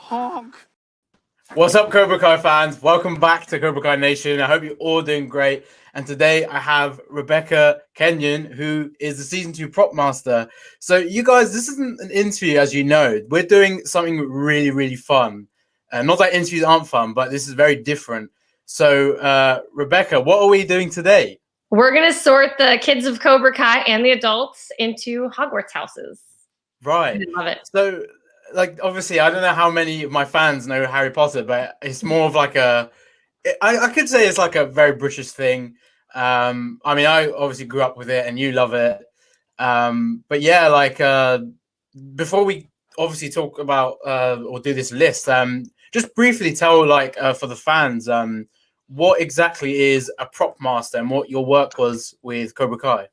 Honk. What's up, Cobra Kai fans? Welcome back to Cobra Kai Nation. I hope you're all doing great. And today I have Rebecca Kenyon, who is the season 2 prop master. So you guys, this isn't an interview, as you know. We're doing something really, really fun. Not that interviews aren't fun, but this is very different. So Rebecca, what are we doing today? We're going to sort the kids of Cobra Kai and the adults into Hogwarts houses. Right. I love it. So, like, obviously, I don't know how many of my fans know Harry Potter, but it's more of like I could say it's like a very British thing. I mean, I obviously grew up with it and you love it. But yeah, like, before we obviously talk about or do this list, just briefly tell, like, for the fans, what exactly is a prop master and what your work was with Cobra Kai.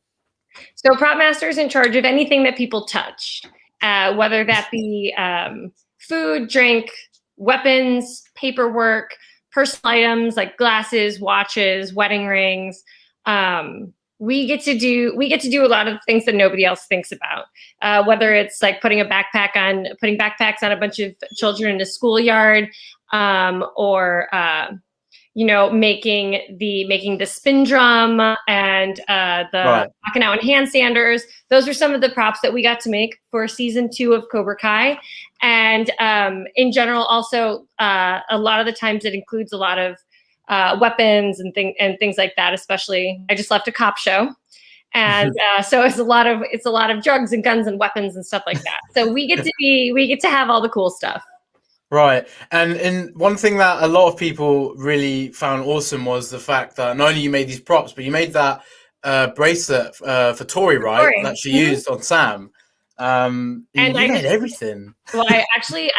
So prop master is in charge of anything that people touch, whether that be food, drink, weapons, paperwork, personal items like glasses, watches, wedding rings. We get to do a lot of things that nobody else thinks about. Whether it's like putting backpacks on a bunch of children in a schoolyard, or making the spin drum and the knocking out and handstanders. Those are some of the props that we got to make for season 2 of Cobra Kai. And in general, also a lot of the times it includes a lot of weapons and things like that. Especially, I just left a cop show, and so it's a lot of drugs and guns and weapons and stuff like that. So we get to have all the cool stuff. Right. And one thing that a lot of people really found awesome was the fact that not only you made these props, but you made that bracelet for Tori, right? Tori. That she used on Sam. And you made everything. Well, I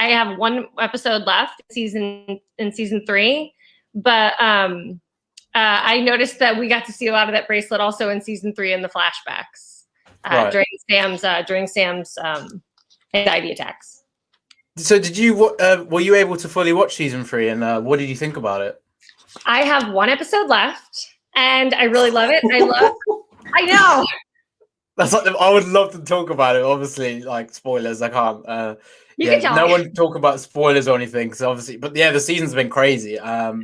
have one episode left in season 3, but I noticed that we got to see a lot of that bracelet also in season 3 in the flashbacks during Sam's anxiety attacks. So did you were you able to fully watch season 3, and what did you think about it? I have one episode left and I really love it. I know. That's like, I would love to talk about it. Obviously, like, spoilers, I can't. You can tell no me. one talk about spoilers or anything, because obviously, but yeah, the season's been crazy. But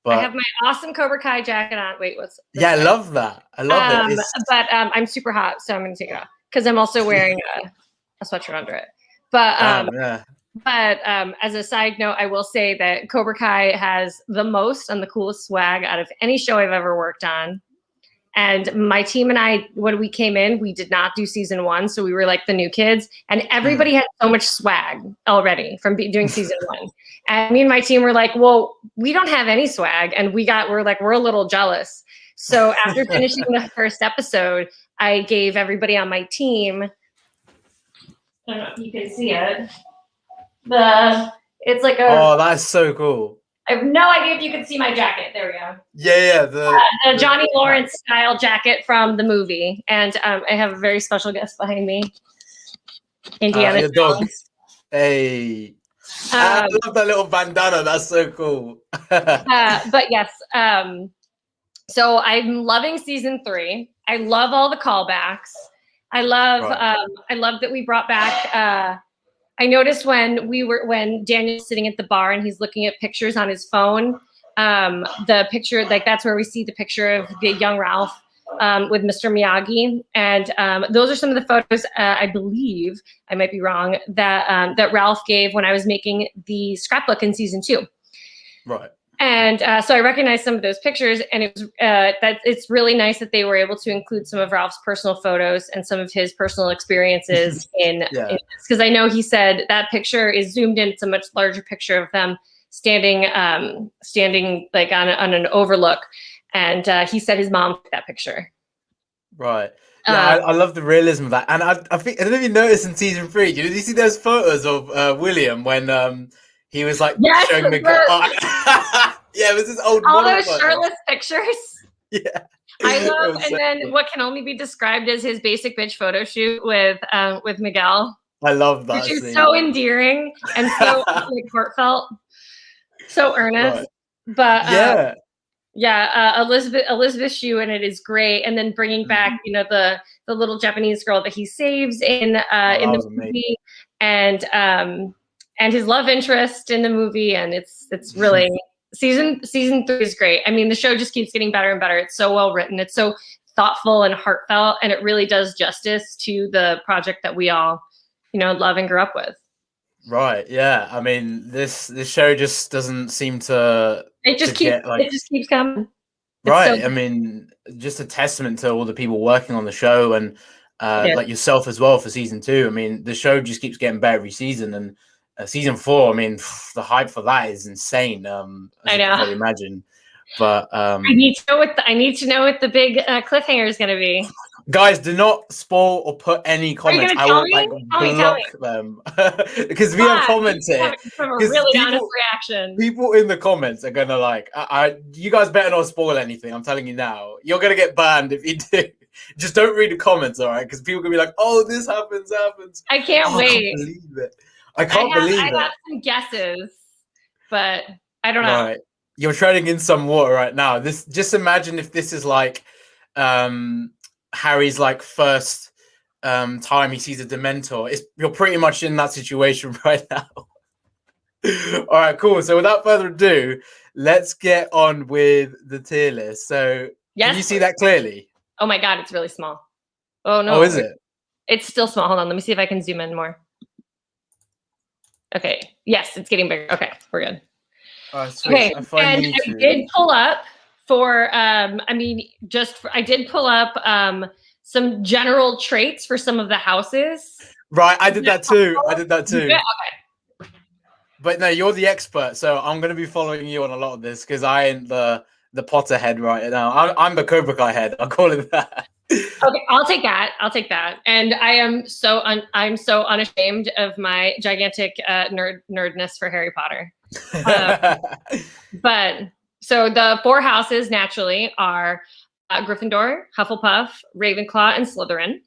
I have my awesome Cobra Kai jacket on. Wait, what's I love that. I love it. But I'm super hot, so I'm gonna take it off because I'm also wearing a sweatshirt under it. But as a side note, I will say that Cobra Kai has the most and the coolest swag out of any show I've ever worked on. And my team and I, when we came in, we did not do season 1, so we were like the new kids, and everybody had so much swag already from doing season 1. And me and my team were like, "Well, we don't have any swag," and we're a little jealous. So after finishing the first episode, I gave everybody on my team. I don't know if you can see it. It's like a. Oh, that's so cool. I have no idea if you can see my jacket. There we go. Yeah. The Johnny Lawrence style jacket from the movie, and I have a very special guest behind me, Indiana Jones. Hey, I love that little bandana. That's so cool. But yes, so I'm loving season 3. I love all the callbacks. I love that we brought back. I noticed when Daniel's sitting at the bar and he's looking at pictures on his phone, the picture, like, that's where we see the picture of the young Ralph with Mr. Miyagi. And those are some of the photos, I believe, I might be wrong, that Ralph gave when I was making the scrapbook in season 2. Right. And so I recognized some of those pictures, and it was that it's really nice that they were able to include some of Ralph's personal photos and some of his personal experiences in this, because I know he said that picture is zoomed in. It's a much larger picture of them standing like on an overlook, and he said his mom took that picture. Right. Yeah, I love the realism of that, and I think I don't know if you noticed in season 3. Did you see those photos of William when he was like showing the yeah, it was this old all those shirtless pictures. Yeah, I love, and then what can only be described as his basic bitch photo shoot with Miguel. I love that, which is so endearing and so like, heartfelt, so earnest. Right. But Elizabeth Shue in it is great, and then bringing back the little Japanese girl that he saves in the movie, and and his love interest in the movie, and it's really season 3 is great. I mean, the show just keeps getting better and better. It's so well written. It's so thoughtful and heartfelt, and it really does justice to the project that we all, love and grew up with. Right. Yeah. I mean, this show just doesn't seem to. It just keeps coming. Right. I mean, just a testament to all the people working on the show and like yourself as well for season 2. I mean, the show just keeps getting better every season, and season 4. I mean, the hype for that is insane. As I know. You can probably imagine. But I need to know what the big cliffhanger is going to be. Guys, do not spoil or put any comments. I will block them because we have commented. From a really honest reaction. People in the comments are gonna you guys better not spoil anything. I'm telling you now. You're gonna get banned if you do. Just don't read the comments, all right? Because people can be like, "Oh, this happens." I can't wait. I can't believe it. I have some guesses, but I don't know. Right. You're treading in some water right now. Just imagine if this is like Harry's first time he sees a Dementor. You're pretty much in that situation right now. All right, cool. So without further ado, let's get on with the tier list. So can you see that clearly? Oh my God, it's really small. Oh no. Oh, is it? It's still small. Hold on. Let me see if I can zoom in more. Okay. Yes, it's getting bigger. Okay, we're good. Okay, I did pull up for I did pull up some general traits for some of the houses. Right, I did that too. Yeah, okay. But no, you're the expert, so I'm going to be following you on a lot of this because I ain't the Potter head right now. I'm the Cobra Kai head. I'll call it that. Okay, I'll take that. And I am I'm so unashamed of my gigantic nerdness for Harry Potter. But so the 4 houses naturally are Gryffindor, Hufflepuff, Ravenclaw, and Slytherin.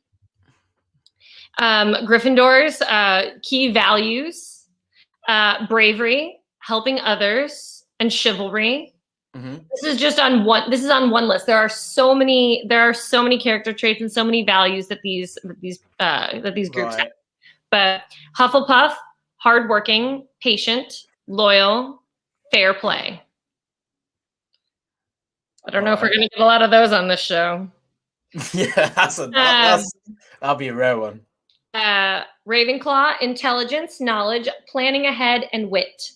Gryffindor's key values: bravery, helping others, and chivalry. Mm-hmm. This is on one list. There are so many character traits and so many values that these groups have. But Hufflepuff, hardworking, patient, loyal, fair play. I don't know if we're going to get a lot of those on this show. Yeah, that'll be a rare one. Ravenclaw, intelligence, knowledge, planning ahead, and wit.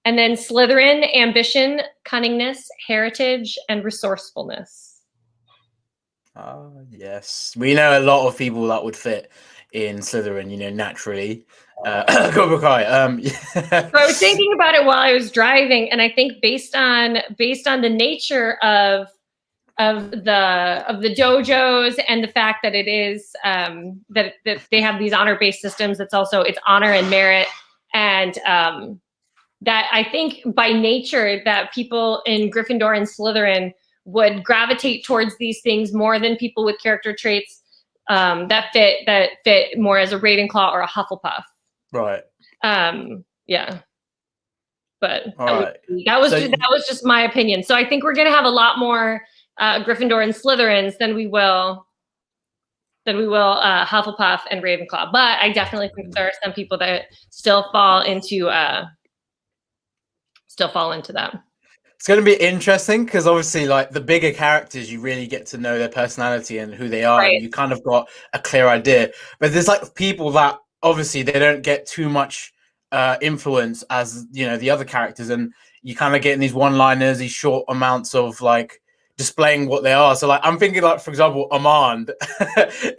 And then Slytherin, ambition, cunningness, heritage, and resourcefulness. Yes. We know a lot of people that would fit in Slytherin, naturally. Cobra Kai. I was thinking about it while I was driving, and I think based on the nature of the dojos and the fact that it is that they have these honor-based systems, it's honor and merit, and that I think by nature that people in Gryffindor and Slytherin would gravitate towards these things more than people with character traits that fit more as a Ravenclaw or a Hufflepuff. Right. Yeah. But that was just my opinion. So I think we're gonna have a lot more Gryffindor and Slytherins than we will Hufflepuff and Ravenclaw. But I definitely think there are some people that still fall into that. It's going to be interesting because obviously, the bigger characters, you really get to know their personality and who they are, right. And you kind of got a clear idea. But there's people that obviously they don't get too much influence as the other characters, and you kind of get in these one-liners, these short amounts of displaying what they are. So I'm thinking for example, Armand.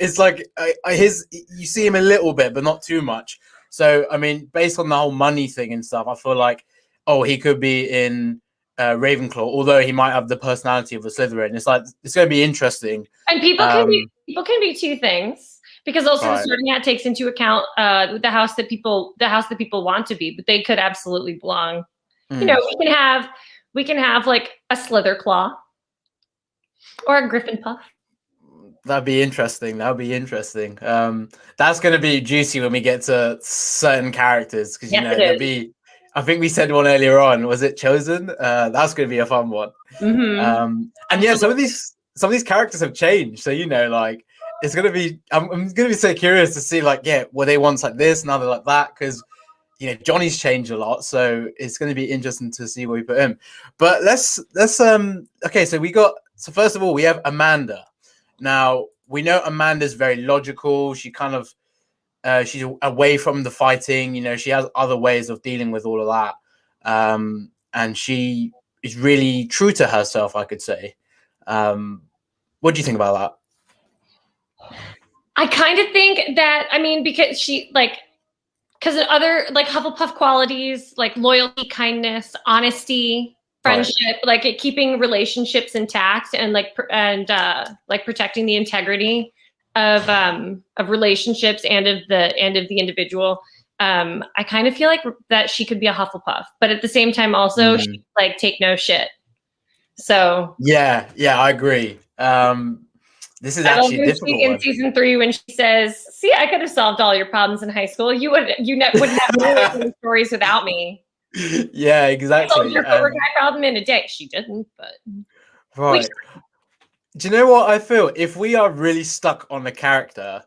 It's you see him a little bit, but not too much. So I mean, based on the whole money thing and stuff, I feel he could be in Ravenclaw, although he might have the personality of a Slytherin. It's going to be interesting. And people can be two things, because also the Sorting Hat takes into account the house that people want to be, but they could absolutely belong. We can have a Slitherclaw or a Gryffindor. That'd be interesting. That's going to be juicy when we get to certain characters, because there'll be. I think we said one earlier on. Was it Chosen? That's going to be a fun one. Mm-hmm. And yeah, some of these characters have changed. So it's going to be. I'm going to be so curious to see were they once like this, now they're like that? Because Johnny's changed a lot, so it's going to be interesting to see where we put him. But let's okay. So first of all, we have Amanda. Now we know Amanda's very logical. She kind of she's away from the fighting. She has other ways of dealing with all of that, and she is really true to herself, I could say. What do you think about that? I kind of think that, because because of other Hufflepuff qualities, like loyalty, kindness, honesty, friendship, right. Keeping relationships intact and protecting the integrity of relationships and of the individual. I kind of feel like that she could be a Hufflepuff, but at the same time also she take no shit. So yeah, I agree. This is actually a difficult one. In season 3 when she says, "See, I could have solved all your problems in high school. You wouldn't have any stories without me." Yeah, exactly. I solved your Cobra Kai problem in a day. She didn't, but right. Do you know what I feel? If we are really stuck on the character,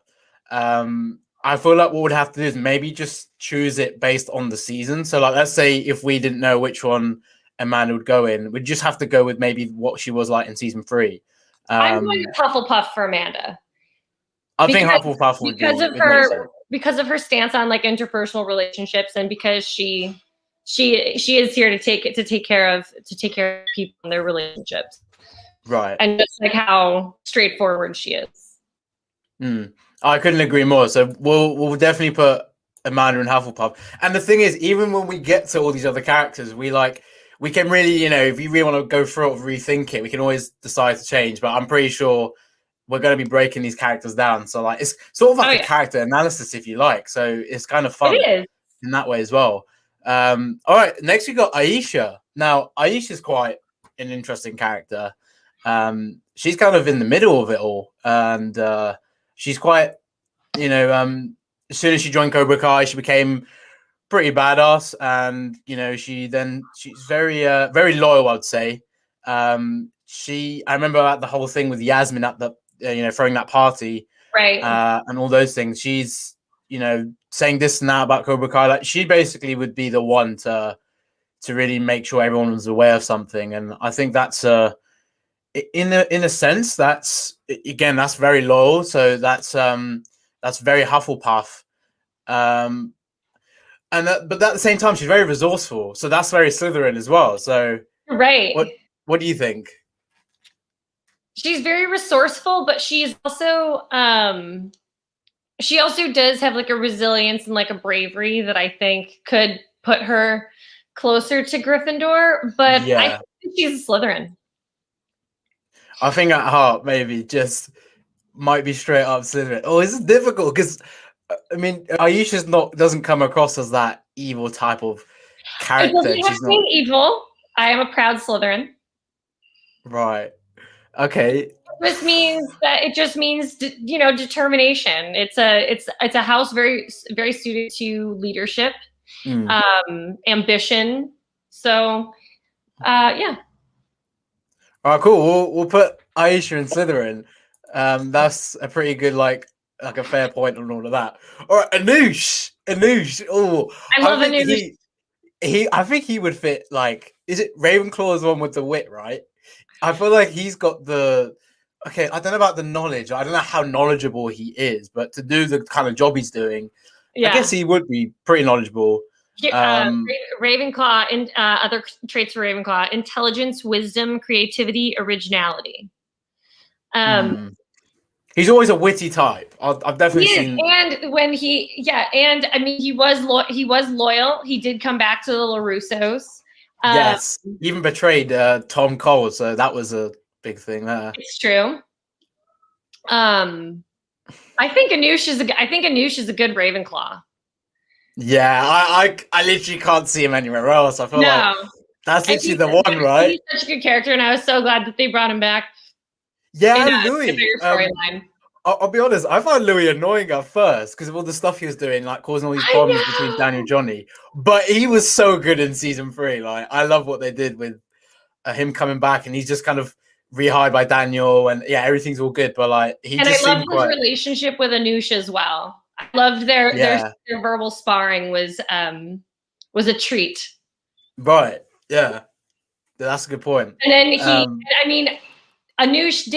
I feel like what we'd have to do is maybe just choose it based on the season. So, let's say if we didn't know which one Amanda would go in, we'd just have to go with maybe what she was like in season 3. I'm going with Hufflepuff for Amanda. I think Hufflepuff would because of her stance on interpersonal relationships, and because she is here to take care of people and their relationships, right? And just how straightforward she is. I couldn't agree more. So we'll definitely put Amanda in Hufflepuff. And the thing is, even when we get to all these other characters, we can really, if you really want to go through it, rethink it, we can always decide to change. But I'm pretty sure we're going to be breaking these characters down. So it's sort of like a character analysis, if you like. So it's kind of fun in that way as well. All right, next we got Aisha. Now, Aisha's quite an interesting character. She's kind of in the middle of it all. And she's quite, as soon as she joined Cobra Kai, she became pretty badass, and she's very very loyal, I'd say. I remember about the whole thing with Yasmin at the throwing that party, right, and all those things. She's saying this and that about Cobra Kai. She basically would be the one to really make sure everyone was aware of something, and I think that's in a sense that's very loyal. So that's very Hufflepuff. But at the same time, she's very resourceful, so that's very Slytherin as well. So, right. What do you think? She's very resourceful, but she's also she also does have a resilience and a bravery that I think could put her closer to Gryffindor. But I think she's a Slytherin. I think at heart, maybe just might be straight up Slytherin. Oh, this is difficult because. Aisha doesn't come across as that evil type of character. She's not evil. I am a proud Slytherin. Right. Okay. It just means determination. It's a house very very suited to leadership, ambition. So, yeah. All right, cool. We'll put Aisha in Slytherin. That's a pretty good a fair point on all of that. All right, Anoush. Oh, I love Anoush. I think he would fit. Is it Ravenclaw's one with the wit? Right. I feel like he's got the. Okay, I don't know about the knowledge. I don't know how knowledgeable he is, but to do the kind of job he's doing, I guess he would be pretty knowledgeable. Ravenclaw and other traits for Ravenclaw: intelligence, wisdom, creativity, originality. He's always a witty type. I've definitely seen. And when he was loyal. He did come back to the LaRussos. Yes, even betrayed Tom Cole, so that was a big thing there. It's true. I think Anoush is a good Ravenclaw. Yeah, I literally can't see him anywhere else. I feel like that's literally the one, right? He's such a good character, and I was so glad that they brought him back. Yeah, Louis. I'll be honest, I found Louis annoying at first because of all the stuff he was doing, causing all these problems between Daniel and Johnny. But he was so good in season 3. I love what they did with him coming back, and he's just kind of rehired by Daniel, and everything's all good. But I loved his relationship with Anoush as well. I loved their verbal sparring was was a treat. Right. Yeah. That's a good point. And then Anush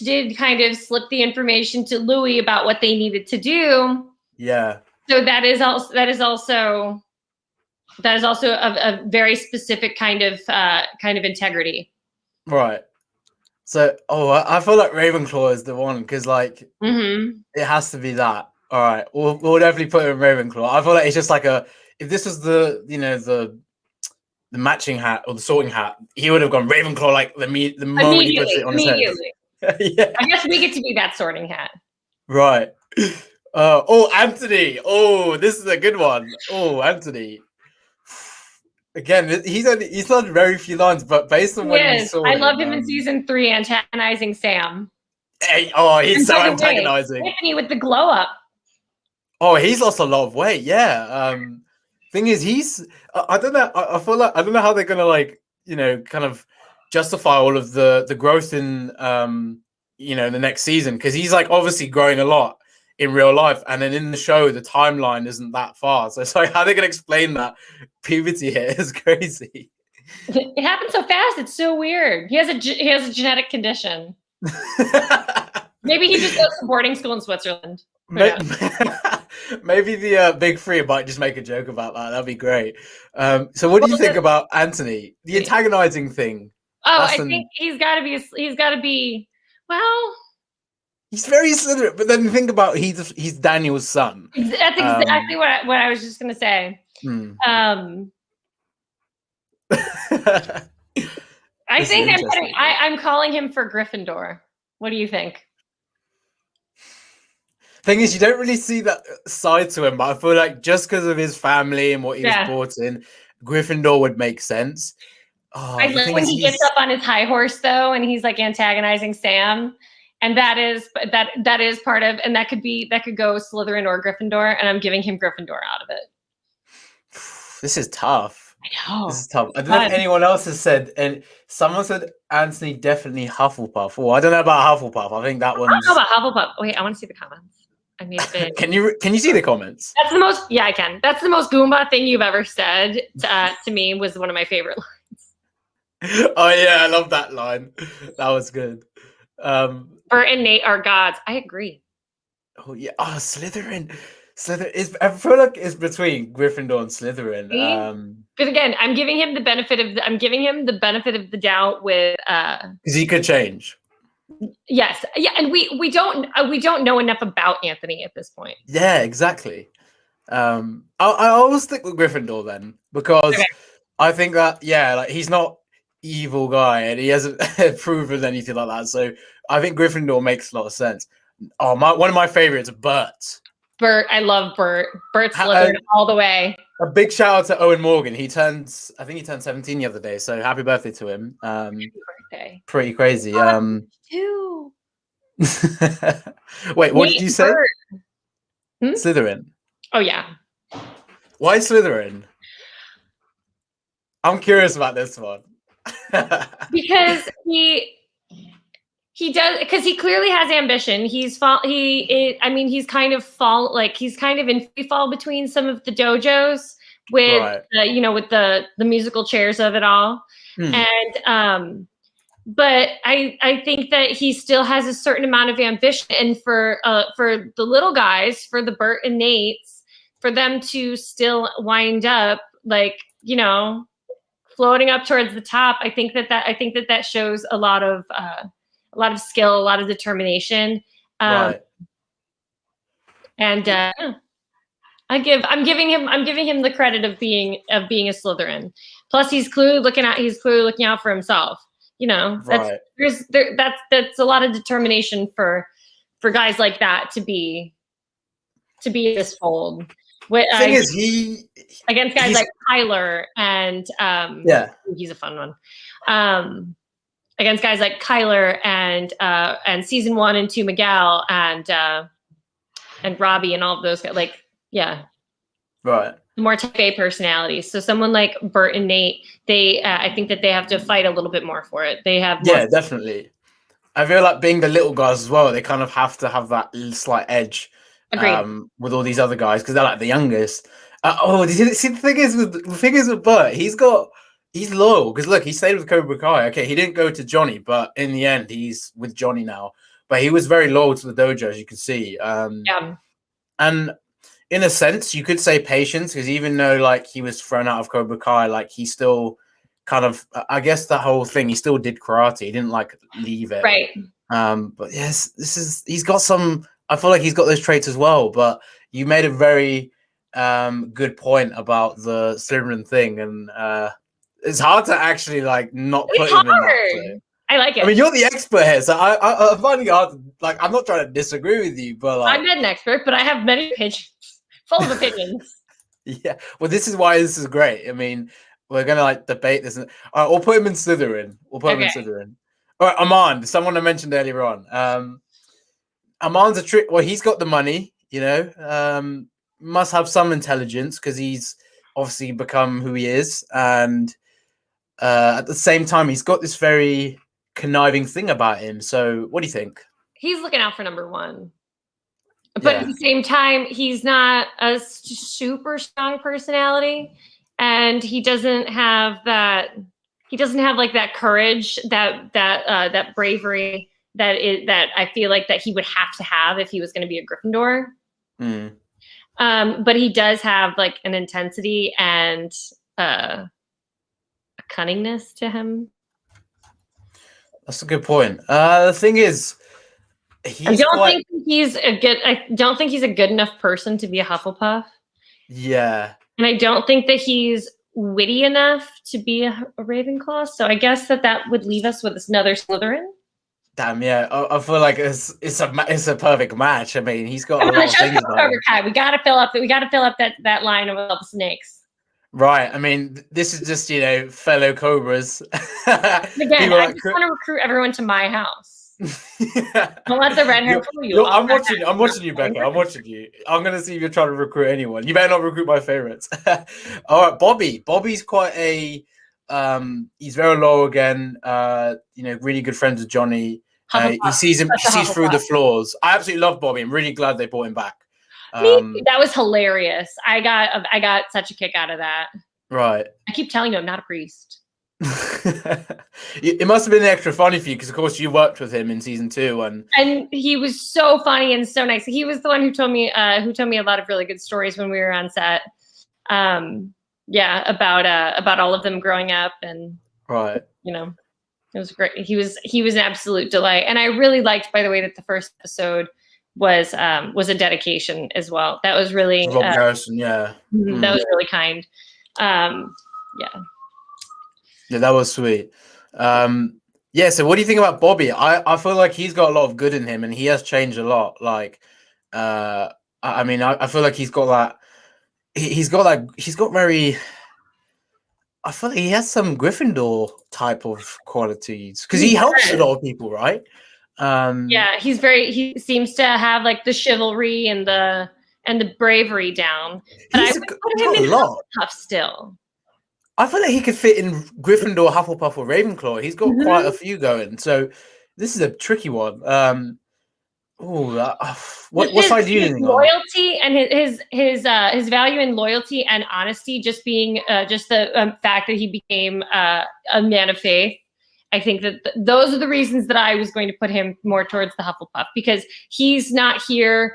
did kind of slip the information to Louis about what they needed to do. Yeah. So that is also a very specific kind of integrity. Right. So, I feel like Ravenclaw is the one because, like, it has to be that. All right, we'll definitely put it in Ravenclaw. I feel like it's just like if this was the matching hat or the sorting hat, he would have gone Ravenclaw like the moment he puts it on his head. Yeah. I guess we get to be that sorting hat. Right. Anthony. Oh, this is a good one. Oh, Anthony. Again, he's not very few lines, but based on what he saw, I love him in season 3, antagonizing Sam. He's so antagonizing. Anthony with the glow up. Oh, he's lost a lot of weight. Yeah. Thing is, I don't know. I feel like I don't know how they're gonna kind of justify all of the growth in the next season, because he's like obviously growing a lot in real life, and then in the show the timeline isn't that far. So it's like, how are they gonna explain that puberty here is crazy. It happens so fast. It's so weird. He has a genetic condition. Maybe he just goes to boarding school in Switzerland. Maybe the Big Three might just make a joke about that. That'd be great. So what do you think about Anthony? The antagonizing thing. I think he's got to be. Well, he's very Slytherin, but then think about he's Daniel's son. That's exactly what I was just gonna say. I think I'm calling him for Gryffindor. What do you think? Thing is, you don't really see that side to him, but I feel like just because of his family and what he was brought in, Gryffindor would make sense. I love when he gets up on his high horse though, and he's like antagonizing Sam, and that is part of, and that could go Slytherin or Gryffindor, and I'm giving him Gryffindor out of it. This is tough. I know. This is tough. I don't know if anyone else has said, and someone said Anthony definitely Hufflepuff. Oh, I don't know about Hufflepuff. I think that one's. I don't know about Hufflepuff. Wait, I want to see the comments. I mean, can you see the comments? That's the most. Yeah, I can. That's the most Goomba thing you've ever said to me. Was one of my favorite lines. Oh yeah, I love that line. That was good. Bert and Nate are gods. I agree. Oh yeah. Oh, Slytherin. Slytherin. I feel like it's between Gryffindor and Slytherin. But again, I'm giving him the benefit of the doubt with because he could change. Yes. Yeah, and we don't know enough about Anthony at this point. Yeah, exactly. I always stick with Gryffindor then, because I think that like he's not evil guy and he hasn't proven anything like that. So I think Gryffindor makes a lot of sense. Oh, one of my favorites, Bert. Bert, I love Bert. Bert's Slytherin all the way. A big shout out to Owen Morgan. I think he turned 17 the other day. So happy birthday to him. Happy birthday. Pretty crazy. Too. Wait, what did you say? Slytherin. Oh yeah. Why Slytherin? I'm curious about this one. Because he does, because he clearly has ambition. He's kind of in free fall between some of the dojos with with the musical chairs of it all. And but I think that he still has a certain amount of ambition, and for the little guys, for the Bert and Nates, for them to still wind up floating up towards the top, I think that shows a lot of skill, a lot of determination. And I'm giving him the credit of being a Slytherin. Plus, he's clearly looking out for himself. That's a lot of determination for guys like that to be this fold. Thing is, against guys like Kyler and he's a fun one. Against guys like Kyler and season 1 and 2 Miguel and Robbie and all of those guys, more type A personalities. So someone like Bert and Nate, I think that they have to fight a little bit more for it. They have definitely. I feel like being the little guys as well, they kind of have to have that slight edge with all these other guys because they're like the youngest. See, the thing is with Bert, he's loyal because look, he stayed with Cobra Kai. Okay, he didn't go to Johnny, but in the end, he's with Johnny now. But he was very loyal to the dojo, as you can see. Yeah. And in a sense, you could say patience because even though like he was thrown out of Cobra Kai, like he still kind of, I guess the whole thing, he still did karate. He didn't like leave it. Right. But yes, he's got some. I feel like he's got those traits as well. But you made a very good point about the Slytherin thing, and it's hard to actually like not put him in that play. I like it. I mean, you're the expert here, so I'm finding it hard. Like, I'm not trying to disagree with you, but like, I'm not an expert, but I have many opinions, full of opinions. Yeah, well, this is why this is great. I mean, we're gonna like debate this. All right, we'll put him in Slytherin. All right, Aman, someone I mentioned earlier on. Aman's a trick. Well, he's got the money, you know. Must have some intelligence because he's obviously become who he is, and at the same time, he's got this very conniving thing about him. So, what do you think? He's looking out for number one. But at the same time, he's not a super strong personality, and he doesn't have that. He doesn't have like that courage, that bravery that I feel like that he would have to have if he was going to be a Gryffindor. But he does have like an intensity and a cunningness to That's a good point. The thing is, I don't think he's a good enough person to be a Hufflepuff. Yeah. And I don't think that he's witty enough to be a Ravenclaw. So I guess that would leave us with another Slytherin. Damn, yeah. I feel like it's a perfect match. I mean, he's got a lot of things about him. We gotta fill up that line of all the snakes. Right. I mean, this is just, you know, fellow Cobras. Again, I just want to recruit everyone to my house. Don't let the red hair fool you. I'm watching you, Becca. I'm watching you. I'm gonna see if you're trying to recruit anyone. You better not recruit my favorites. All right, Bobby. Bobby's quite a he's very low again. You know, really good friends with Johnny. He sees through the flaws. I absolutely love Bobby. I'm really glad they brought him back. That was hilarious. I got such a kick out of that. Right. I keep telling you I'm not a priest. It must have been extra funny for you because, of course, you worked with him in season 2, and he was so funny and so nice. He was the one who told me a lot of really good stories when we were on set. About all of them growing up, and right, you know, it was great. He was an absolute delight, and I really liked, by the way, that the first episode was a dedication as well. That was really Rob Harrison, yeah. That was really kind. Yeah, that was sweet. So what do you think about Bobby? I feel like he's got a lot of good in him and he has changed a lot. Like, I mean, I feel like he's got very, I feel like he has some Gryffindor type of qualities because he helps a lot of people, right? He seems to have like the chivalry and the bravery down. But I would put him in Hufflepuff still. I feel like he could fit in Gryffindor, Hufflepuff, or Ravenclaw. He's got quite a few going. So this is a tricky one. What side do you think? Loyalty and his value in loyalty and honesty, just being just the fact that he became a man of faith. I think that those are the reasons that I was going to put him more towards the Hufflepuff because he's not here.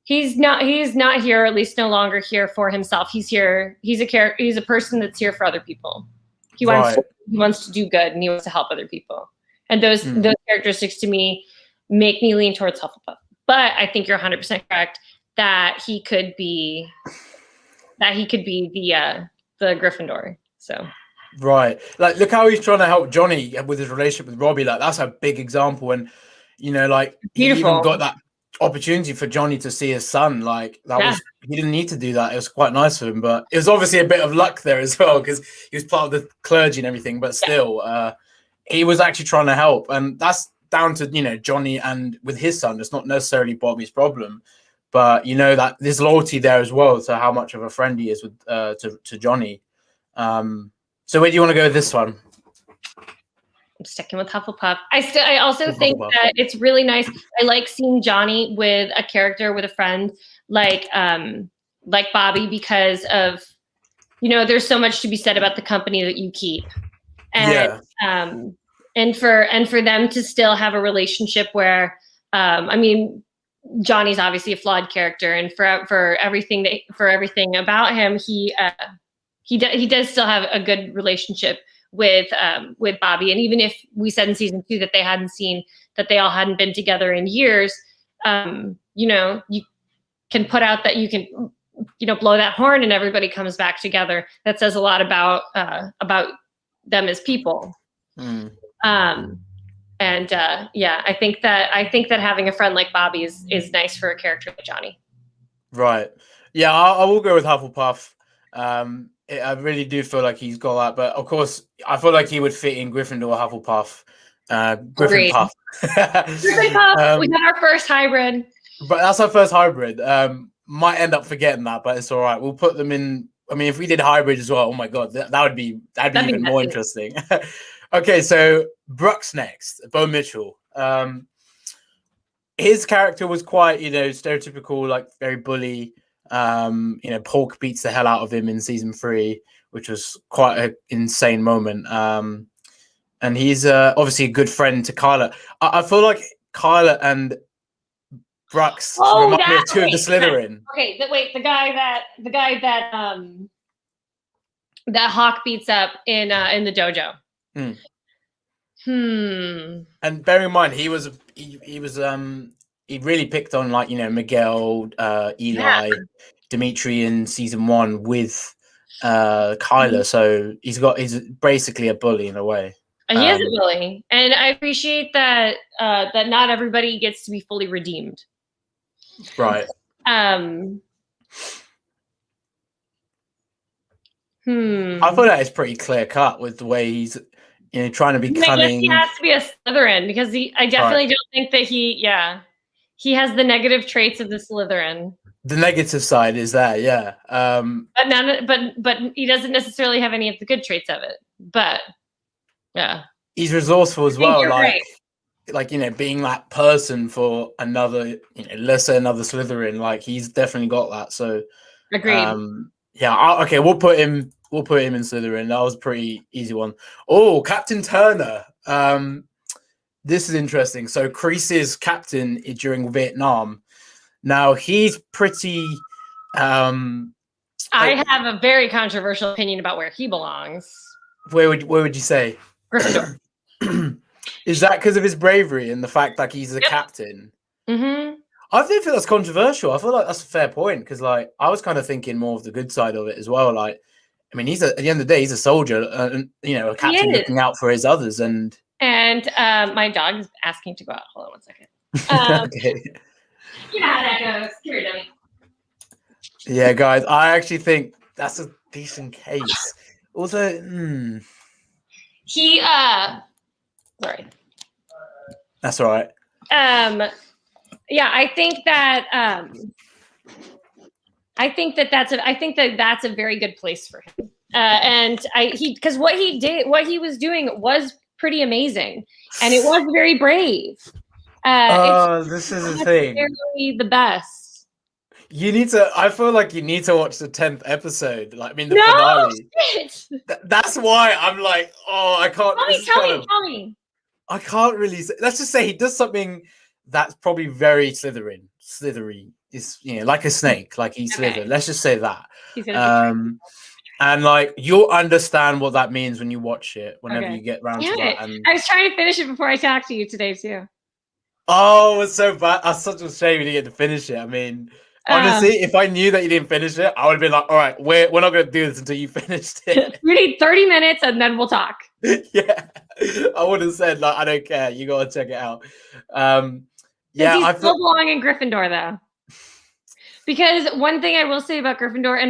He's not here, or at least no longer here for himself. He's here. He's a person that's here for other people. He wants to do good and he wants to help other people. And those characteristics to me make me lean towards Hufflepuff. But I think you're 100% correct that he could be the Gryffindor. So right, like look how he's trying to help Johnny with his relationship with Robbie. Like that's a big example, and you know, like beautiful. He even got that opportunity for Johnny to see his son. Like that was he didn't need to do that. It was quite nice for him, but it was obviously a bit of luck there as well because he was part of the clergy and everything. But still, he was actually trying to help, and that's down to, you know, Johnny and with his son. It's not necessarily Bobby's problem, but you know that there's loyalty there as well to how much of a friend he is with to Johnny. So where do you want to go with this one? I'm sticking with Hufflepuff. I also think that it's really nice. I like seeing Johnny with a character, with a friend like like Bobby because of, there's so much to be said about the company that you keep. And and for them to still have a relationship where Johnny's obviously a flawed character, and for everything about him, he does still have a good relationship with Bobby. And even if we said in season 2 that they all hadn't been together in years, you can put out that you can blow that horn and everybody comes back together. That says a lot about them as people. I think that having a friend like Bobby is nice for a character like Johnny. Right. Yeah, I will go with Hufflepuff. I really do feel like he's got that, but of course, I feel like he would fit in Gryffindor, Hufflepuff, Gryffindor. Gryffindor. We got our first hybrid. But that's our first hybrid. Might end up forgetting that, but it's all right. We'll put them in. I mean, if we did hybrid as well, oh my god, that'd be even more interesting. Okay, so Brooks next. Bo Mitchell. His character was quite, stereotypical, like very bully. Polk beats the hell out of him in season 3, which was quite an insane moment. And he's obviously a good friend to Kyla. I feel like Kyla and Brooks remind me of two of the Slytherin. Okay, the guy that Hawk beats up in the dojo. And bear in mind, he really picked on Miguel, Eli, Dimitri in season 1 with Kyla. So he's basically a bully in a way. He is a bully, and I appreciate that that not everybody gets to be fully redeemed. Right. I thought that is pretty clear cut with the way he's trying to be cunning. I guess he has to be a Slytherin because I definitely don't think that he has the negative traits of the Slytherin. The negative side is that, yeah. But he doesn't necessarily have any of the good traits of it. But yeah, he's resourceful as well. Right. Like being that person for another, let's say another Slytherin. Like he's definitely got that. So agreed. Okay, we'll put him in Slytherin. That was a pretty easy one. Oh, Captain Turner. This is interesting. So Crease's captain during Vietnam. Now he's pretty. I have a very controversial opinion about where he belongs. Where would you say? Gryffindor. Is that because of his bravery and the fact that he's the captain? Mm-hmm. I don't think that's controversial. I feel like that's a fair point because, I was kind of thinking more of the good side of it as well. He's at the end of the day, he's a soldier, and a captain looking out for his others. And my dog is asking to go out. Hold on 1 second. Okay. You know how that goes. Come here, dummy. Yeah, guys, I actually think that's a decent case. Also, sorry. That's all right. Yeah, I think that that's a very good place for him. Because what he was doing was pretty amazing, and it was very brave. This is the thing. Necessarily the best. I feel like you need to watch the 10th episode. The finale. Shit. That's why I'm like, I can't. Tell me. I can't really say. Let's just say he does something that's probably very Slytherin. Slithery is, like a snake, like he's Slytherin. Let's just say that. And you'll understand what that means when you watch it, whenever you get around to that. And I was trying to finish it before I talked to you today too. Oh, it's so bad. That's such a shame you didn't get to finish it. I mean, honestly, if I knew that you didn't finish it, I would have been like, all right, we're not going to do this until you finished it. We need 30 minutes and then we'll talk. Yeah. I would have said, I don't care. You got to check it out. I still belong in Gryffindor, though. Because one thing I will say about Gryffindor,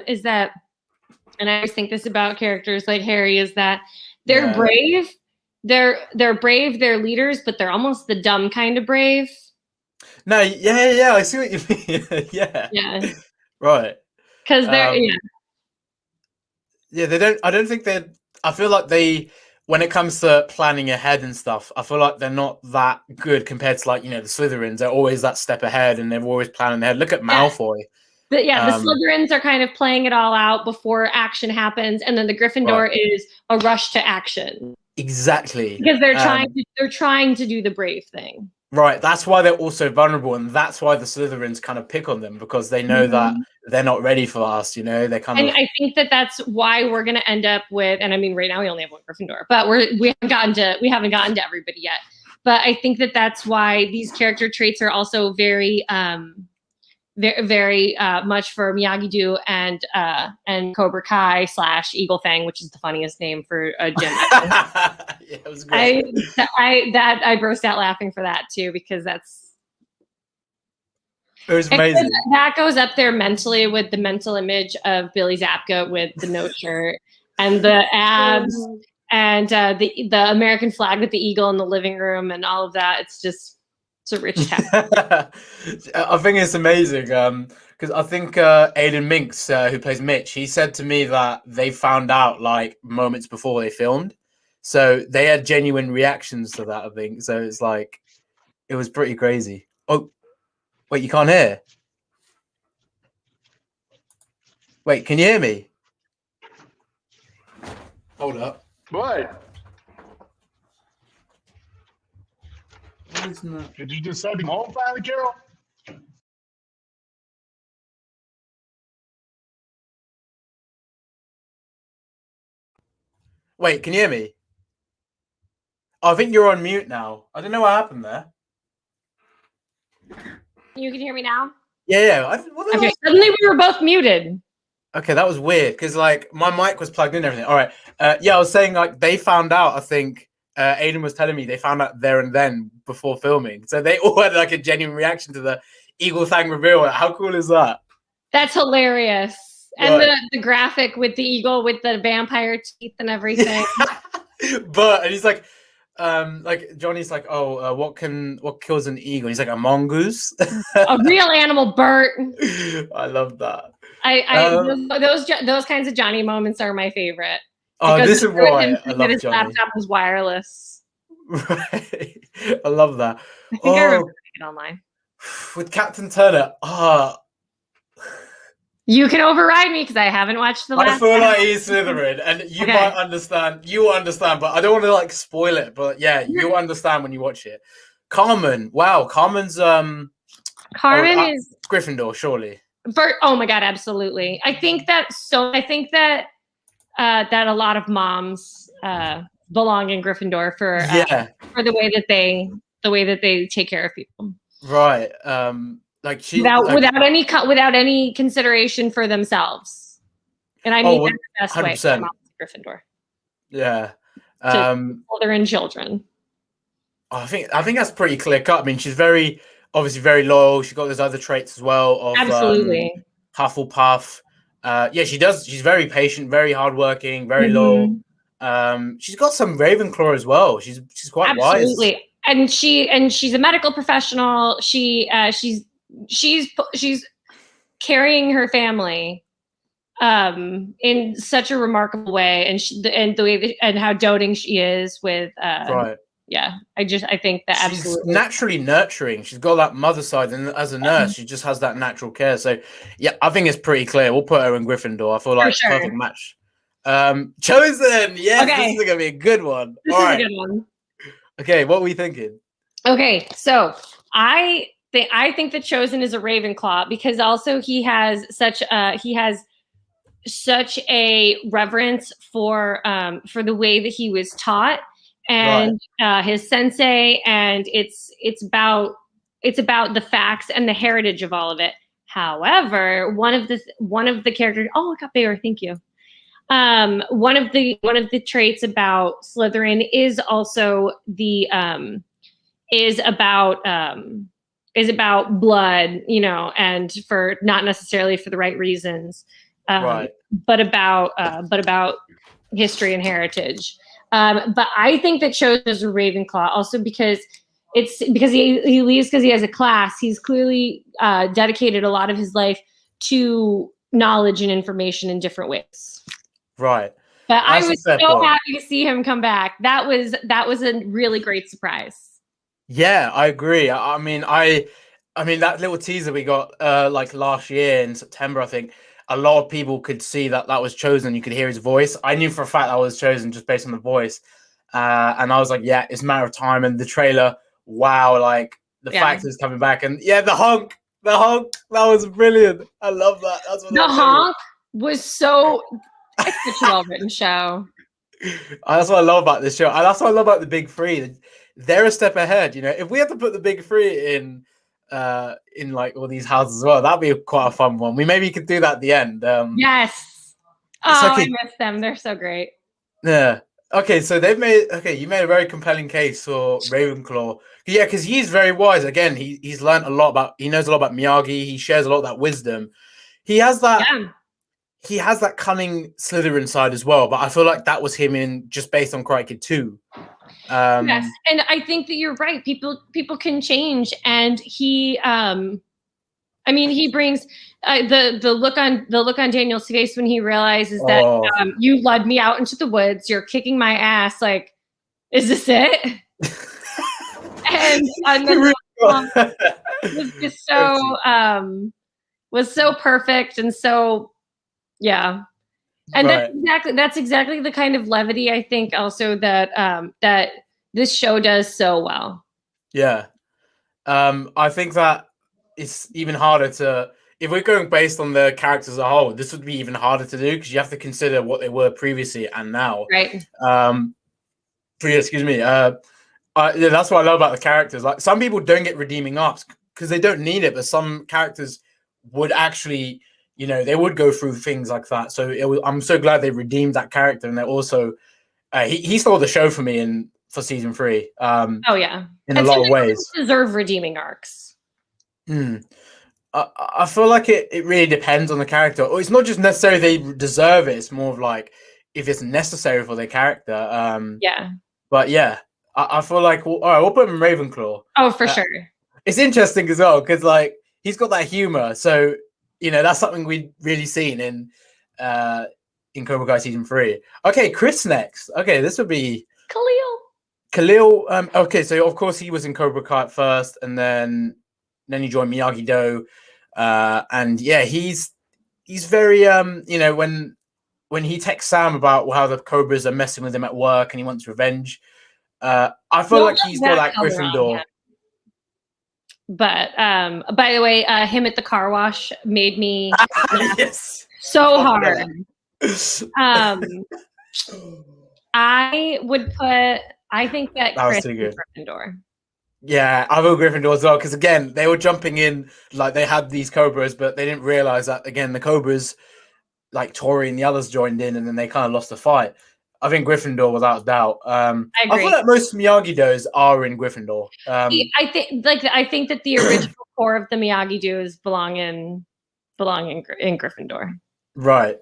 is that, and I always think this about characters like Harry, is that they're brave. They're brave, they're leaders, but they're almost the dumb kind of brave. No, I see what you mean. Yeah. Right. Because they're they don't. I don't think they're. I feel like when it comes to planning ahead and stuff, I feel like they're not that good compared to the Slytherins. They're always that step ahead, and they're always planning ahead. Look at Malfoy. the Slytherins are kind of playing it all out before action happens, and then the Gryffindor is a rush to action. Exactly. Because they're trying to do the brave thing. Right. That's why they're also vulnerable, and that's why the Slytherins kind of pick on them, because they know that they're not ready for us, you know? They kind of. I think that's why we're gonna end up with, and I mean right now we only have one Gryffindor, but we haven't gotten to everybody yet. But I think that's why these character traits are also very very much for Miyagi-Do and Cobra Kai / Eagle Fang, which is the funniest name for a gym. Yeah, it was great. I burst out laughing for that too, because it was amazing. That goes up there mentally with the mental image of Billy Zabka with the no shirt and the abs and the American flag with the eagle in the living room and all of that. It's a rich text. I think it's amazing because I think Aidan Minks, who plays Mitch, he said to me that they found out like moments before they filmed, so they had genuine reactions to that. I think so. It's like it was pretty crazy. Oh, wait, you can't hear? Wait, can you hear me? Hold up. What? Did you just send him home finally, Carol? Wait, can you hear me? Oh, I think you're on mute now. I don't know what happened there. You can hear me now? Yeah. Okay, suddenly we were both muted. Okay, that was weird because like my mic was plugged in and everything. All right. I was saying like they found out, I think Aidan was telling me they found out there and then before filming. So they all had like a genuine reaction to the Eagle Fang reveal. How cool is that? That's hilarious. And the graphic with the eagle with the vampire teeth and everything. And he's like Johnny's like, oh, what kills an eagle? He's like, a mongoose. A real animal, Bert. I love that. Those kinds of Johnny moments are my favorite. Oh, this is why I love his Johnny. laptop was wireless. Right. I love that. I think I remember it online. With Captain Turner, you can override me because I haven't watched the last. I feel like he's Slytherin, and you might understand. You will understand, but I don't want to like spoil it. But yeah, you'll understand when you watch it. Carmen, wow, Carmen's Carmen is Gryffindor, surely. Oh my god, absolutely. I think that a lot of moms belong in Gryffindor for the way that they take care of people. Right. Like she without any consideration for themselves. And I mean that the best 100%. Way for moms in Gryffindor. Yeah. Slytherin children. I think that's pretty clear cut. I mean, she's obviously very loyal. She's got those other traits as well of absolutely Hufflepuff. She does. She's very patient, very hardworking, very loyal. She's got some Ravenclaw as well. She's quite wise. And she's a medical professional. She's carrying her family in such a remarkable way, and the way and how doting she is with right. Yeah, I think that she's absolutely naturally nurturing. She's got that mother side, and as a nurse, she just has that natural care. So yeah, I think it's pretty clear. We'll put her in Gryffindor. I feel like perfect match. Chosen. Yes, this is gonna be a good one. This is a good one. Okay, what were we thinking? Okay, so I think that Chosen is a Ravenclaw because also he has such a reverence for the way that he was taught and his sensei, and it's about the facts and the heritage of all of it. However, one of the characters, it got bigger, thank you. One of the traits about Slytherin is also is about blood, and for not necessarily for the right reasons, but about history and heritage. But I think that Chosen is a Ravenclaw also because he leaves because he has a class. He's clearly dedicated a lot of his life to knowledge and information in different ways. Right. But I was so happy to see him come back. That was a really great surprise. Yeah, I agree. I mean, I mean, that little teaser we got like last year in September, I think, a lot of people could see that was chosen. You could hear his voice. I knew for a fact that was chosen just based on the voice. And I was like, yeah, it's a matter of time. And the trailer, wow, like the fact is coming back. And yeah, the honk, that was brilliant. I love that. That's what the honk was so, it's such a well-written show. That's what I love about this show. And that's what I love about the big three. They're a step ahead. You know, if we had to put the big three in like all these houses as well, that'd be quite a fun one. We maybe could do that at the end. Yes. Oh, I miss them. They're so great. Yeah. Okay, so you made a very compelling case for Ravenclaw. Yeah, because he's very wise. Again, he's learned a lot he knows a lot about Miyagi. He shares a lot of that wisdom. He has that cunning Slytherin side as well, but I feel like that was him in just based on Karate Kid 2. Yes, and I think that you're right. People can change, and he, he brings the look on Daniel's face when he realizes that you led me out into the woods. You're kicking my ass. Like, is this it? and then was just was so perfect and so and that's exactly the kind of levity I think also that that this show does so well. Yeah. I think that it's even harder to, if we're going based on the characters as a whole, this would be even harder to do because you have to consider what they were previously and now. Right. Excuse me. Yeah, that's what I love about the characters. Like some people don't get redeeming arcs because they don't need it, but some characters would actually, you know, they would go through things like that. So I'm so glad they redeemed that character, and they also he stole the show for me for season 3. In a lot of ways. Deserve redeeming arcs. I feel like it really depends on the character. Or it's not just necessarily they deserve it. It's more of like if it's necessary for their character. But yeah, I feel like all right, we'll put him in Ravenclaw. Oh, for sure. It's interesting as well because like he's got that humor. So you know that's something we've really seen in Cobra Kai season 3. Okay, Chris next. Okay, this would be Khalil. Okay, so of course he was in Cobra Kai first, and then he joined Miyagi-Do. And yeah, he's very you know, when he texts Sam about how the Cobras are messing with him at work and he wants revenge, I feel like he's got that Gryffindor. But by the way, him at the car wash made me so hard. I think that Chris is Gryffindor. Yeah, I will Gryffindor as well, because again, they were jumping in like they had these Cobras, but they didn't realize that again the Cobras, like Tori and the others joined in, and then they kind of lost the fight. I think Gryffindor without a doubt. I feel like most Miyagi-Dos are in Gryffindor. I think that the original core of the Miyagi-Dos belong in Gryffindor. Right.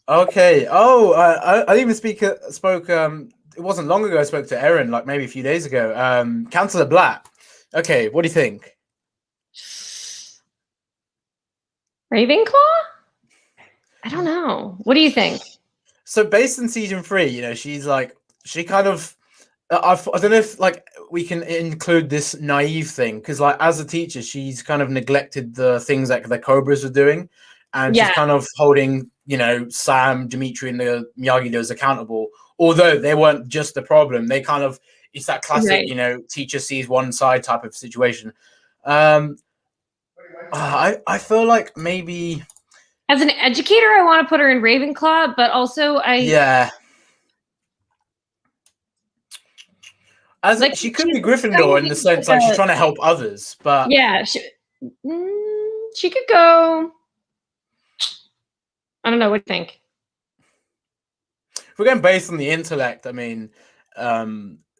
Okay. Oh, I even spoke. It wasn't long ago I spoke to Erin, like maybe a few days ago. Councillor Black. Okay, what do you think? Ravenclaw? I don't know. What do you think? So based in season 3, you know, she kind of, I don't know if like we can include this naive thing because like as a teacher, she's kind of neglected the things that the Cobras were doing, and she's kind of holding, you know, Sam, Dimitri, and the Miyagi-Dos accountable. Although they weren't just the problem, they kind of, it's that classic, you know, teacher sees one side type of situation. I feel like maybe as an educator, I want to put her in Ravenclaw, but also she could be Gryffindor in the sense like she's trying to help others, but she could go. I don't know. What do you think? If we're going based on the intellect, I mean,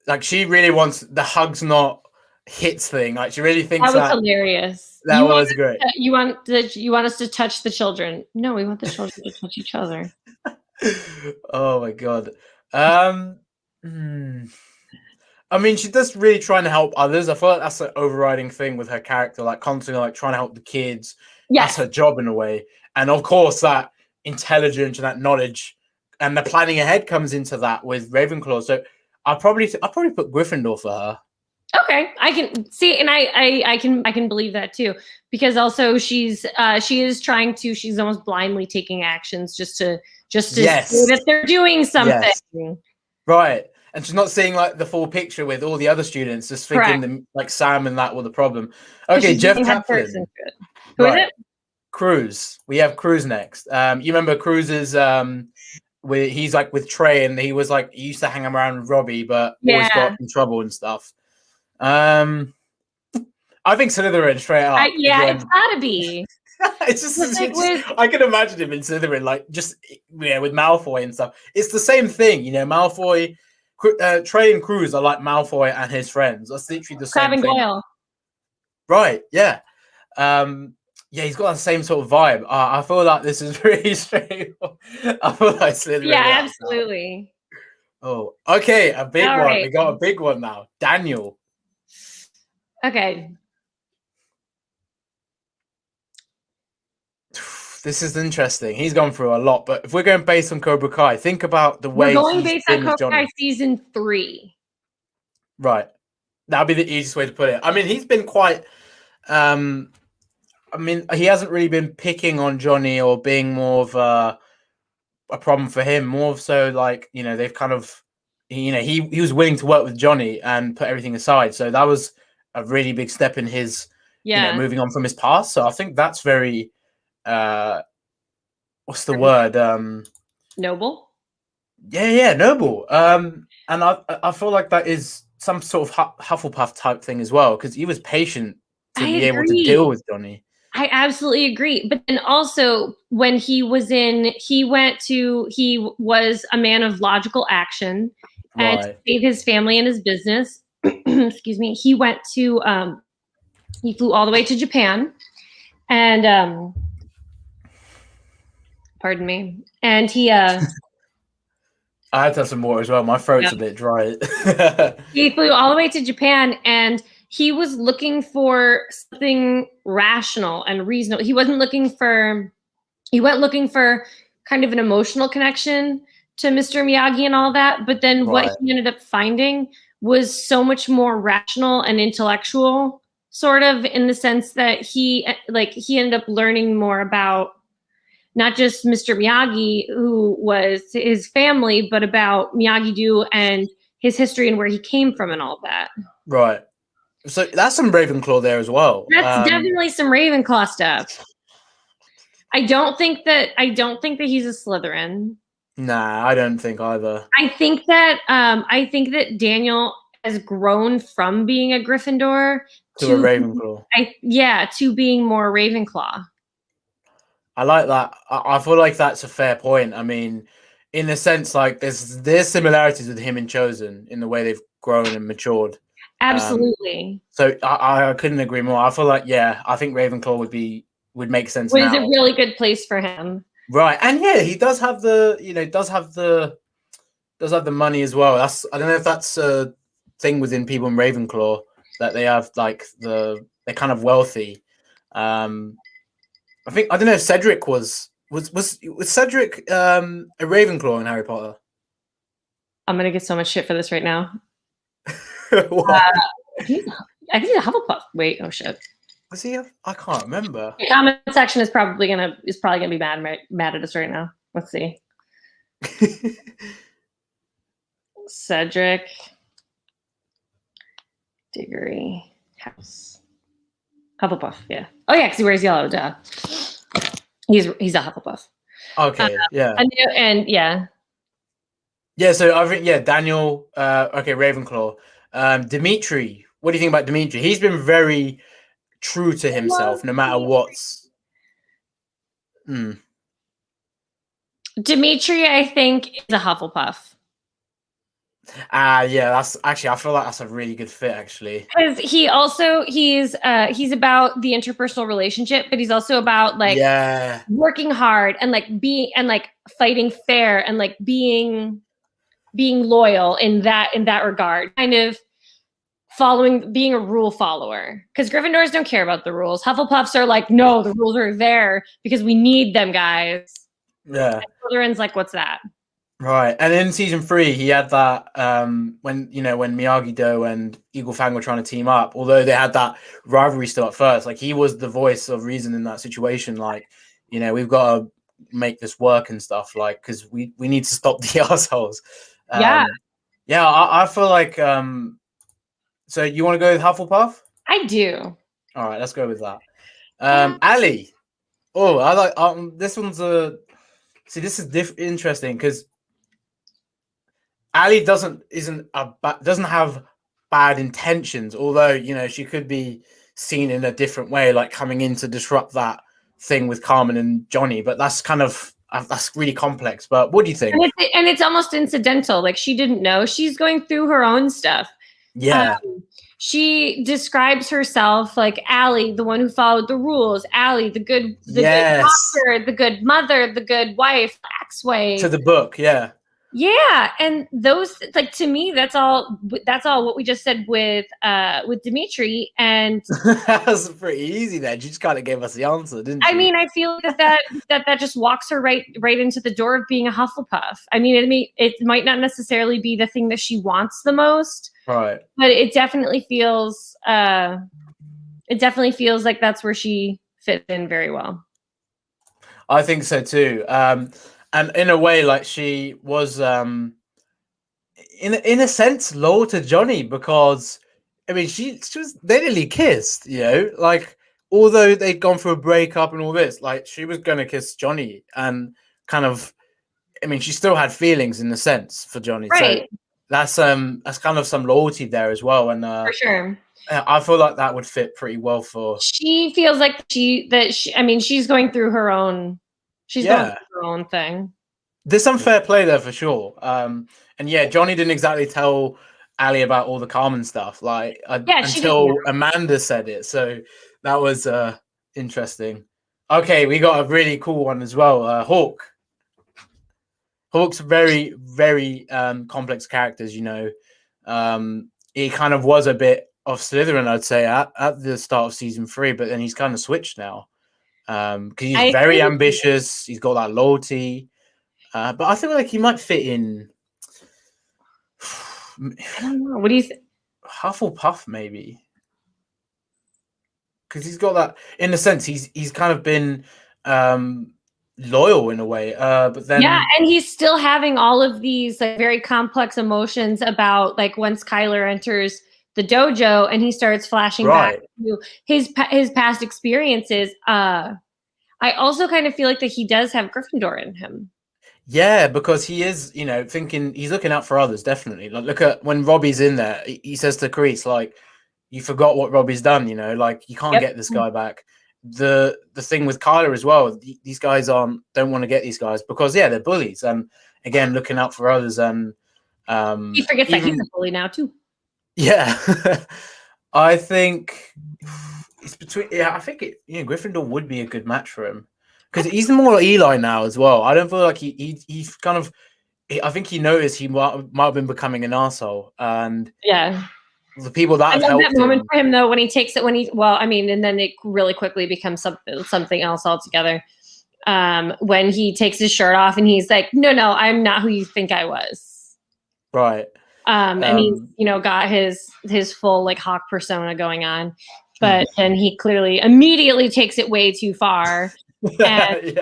like she really wants the hugs not hits thing. Like she really thinks that was hilarious. That was great. You want us to touch the children? No, we want the children to touch each other. Oh my god. I mean, she's just really trying to help others. I feel like that's an overriding thing with her character, like constantly like trying to help the kids. Yes. That's her job in a way. And of course, that intelligence and that knowledge and the planning ahead comes into that with Ravenclaw. So I'll probably put Gryffindor for her. Okay, I can see, and I can believe that too, because also she is trying to, she's almost blindly taking actions just to Yes. see that they're doing something. Yes. Right. And she's not seeing like the full picture with all the other students, just thinking them, like Sam and that were the problem. Okay, Jeff Kaplan. Who is it? Cruz. We have Cruz next. You remember Cruz's he's like with Trey, and he was like, he used to hang around with Robbie, but always got in trouble and stuff. I think Slytherin straight up. It's gotta be. It's just I can imagine him in Slytherin, like just with Malfoy and stuff. It's the same thing, you know. Malfoy, Trey and Cruz are like Malfoy and his friends. That's literally the same thing. Goyle. Right? Yeah. Yeah, he's got the same sort of vibe. I feel like this is really straight. I feel like Slytherin. Yeah, absolutely. Oh, okay, a big one. Right. We got a big one now. Daniel. Okay. This is interesting. He's gone through a lot, but if we're going based on Cobra Kai, think about the way we're going based on Cobra Kai season 3. Right. That'd be the easiest way to put it. I mean, he's been quite I mean, he hasn't really been picking on Johnny or being more of a problem for him. More so, like, you know, they've kind of, you know, he was willing to work with Johnny and put everything aside. So that was a really big step in his, you know, moving on from his past. So I think that's very, what's the word? Noble. Yeah, noble. And I feel like that is some sort of Hufflepuff type thing as well, because he was patient to be able to deal with Johnny. I absolutely agree. But then also when he was he was a man of logical action and to save his family and his business. Excuse me. He went to, he flew all the way to Japan and, pardon me. And he, I had to have some water as well. My throat's a bit dry. He flew all the way to Japan and he was looking for something rational and reasonable. He went looking for kind of an emotional connection to Mr. Miyagi and all that. But then what he ended up finding was so much more rational and intellectual, sort of, in the sense that he ended up learning more about not just Mr. Miyagi, who was his family, but about Miyagi-Do and his history and where he came from and all that. Right. So that's some Ravenclaw there as well. That's definitely some Ravenclaw stuff. I don't think that he's a Slytherin. Nah, I don't think either. I think that Daniel has grown from being a Gryffindor to a Ravenclaw. To being more Ravenclaw. I like that. I feel like that's a fair point. I mean, in a sense, like there's similarities with him and Chosen in the way they've grown and matured. Absolutely. So I couldn't agree more. I feel like, I think Ravenclaw would make sense now. It's a really good place for him. Right. And he does have the money as well. I don't know if that's a thing within people in Ravenclaw that they have, like, they're kind of wealthy. I don't know if Cedric was Cedric a Ravenclaw in Harry Potter? I'm gonna get so much shit for this right now. I think he's a Hufflepuff. Wait, oh shit. Was he? I can't remember. The comment section is probably gonna be mad at us right now. Let's see. Cedric Diggory House. Hufflepuff, yeah. Oh yeah, because he wears yellow. Duh. He's a Hufflepuff. Okay, yeah. And yeah. Yeah, so I think Daniel. Okay, Ravenclaw. Dimitri. What do you think about Dimitri? He's been very true to himself, no matter what's. Dimitri, I think, is a Hufflepuff. That's actually, I feel like that's a really good fit, actually. Because he's about the interpersonal relationship, but he's also about working hard and fighting fair and being loyal in that regard. Kind of being a rule follower. Because Gryffindors don't care about the rules. Hufflepuffs are like, no, the rules are there because we need them, guys. Yeah. And Slytherin's like, what's that? Right, and in season 3, he had that when Miyagi-Do and Eagle Fang were trying to team up. Although they had that rivalry still at first, like he was the voice of reason in that situation. Like, we've got to make this work and stuff. Like, because we need to stop the assholes. Yeah, I feel like. So you want to go with Hufflepuff? I do. All right, let's go with that. Ali. Oh, I like this one's a. See, this is interesting because Ali doesn't have bad intentions, although she could be seen in a different way, like coming in to disrupt that thing with Carmen and Johnny. But that's that's really complex. But what do you think? And it's almost incidental. Like she didn't know she's going through her own stuff. Yeah. She describes herself like Allie, the one who followed the rules. Allie, the good doctor, the good mother, the good wife, ex-wife. To the book, yeah. Yeah, and those, like, to me, that's all what we just said with Dimitri, and that was pretty easy. Then she just kind of gave us the answer, didn't she? I mean, I feel that just walks her right into the door of being a Hufflepuff. I mean, it might not necessarily be the thing that she wants the most, right? But it definitely feels like that's where she fits in very well. I think so too. And in a way, like she was, in a sense, loyal to Johnny because, I mean, they nearly kissed, like although they'd gone through a breakup and all this, like she was gonna kiss Johnny and kind of, I mean, she still had feelings in a sense for Johnny, right? So that's kind of some loyalty there as well, and for sure, I feel like that would fit pretty well for. She feels like I mean, she's going through her own. She's going through her own thing. There's some fair play there for sure. And yeah, Johnny didn't exactly tell Ali about all the Carmen stuff, like until Amanda said it. So that was interesting. Okay, we got a really cool one as well. Hawk. Hawk's very, very complex characters. He kind of was a bit of Slytherin, I'd say, at the start of season 3, but then he's kind of switched now. Because he's very ambitious. He's got that loyalty. But I feel like he might fit in. I don't know. What do you think? Hufflepuff, maybe. Because he's got that. In a sense, he's kind of been loyal in a way. But then and he's still having all of these like very complex emotions about like once Kyler enters the dojo and he starts flashing back to his past experiences. I also kind of feel like that he does have Gryffindor in him. Yeah, because he is, thinking he's looking out for others. Definitely. Like, look at when Robbie's in there. He says to Crease, like, "You forgot what Robbie's done. Like you can't get this guy back." The thing with Kyler as well. These guys don't want to get these guys because they're bullies. And again, looking out for others. And he forgets that he's a bully now too. Yeah, I think it's between. Yeah, I think Gryffindor would be a good match for him because he's more like Eli now as well. I don't feel like he's kind of. I think he noticed he might have been becoming an arsehole, and the people that have helped that moment for him though when he takes it and then it really quickly becomes something else altogether. When he takes his shirt off and he's like, "No, I'm not who you think I was." Right. And he's, got his full like Hawk persona going on, but then he clearly immediately takes it way too far, and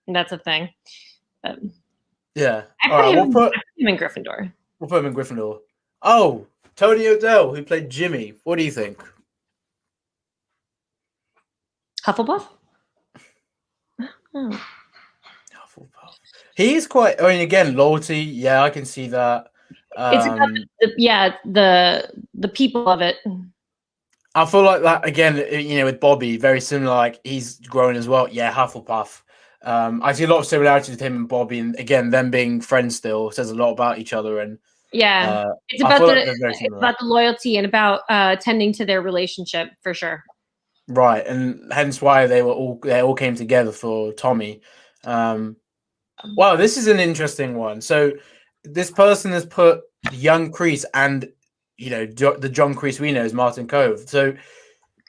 that's a thing. But we'll put him in Gryffindor. We'll put him in Gryffindor. Oh, Tony O'Dell, who played Jimmy. What do you think? Hufflepuff. Hufflepuff. He is quite. I mean, again, loyalty. Yeah, I can see that. It's about the people of it. I feel like that again. With Bobby, very similar. Like he's growing as well. Yeah, Hufflepuff. I see a lot of similarities with him and Bobby, and again, them being friends still says a lot about each other. And it's about the loyalty and about tending to their relationship for sure. Right, and hence why they all came together for Tommy. Wow, this is an interesting one. So this person has put young Crease and the John Crease we know as Martin Cove. So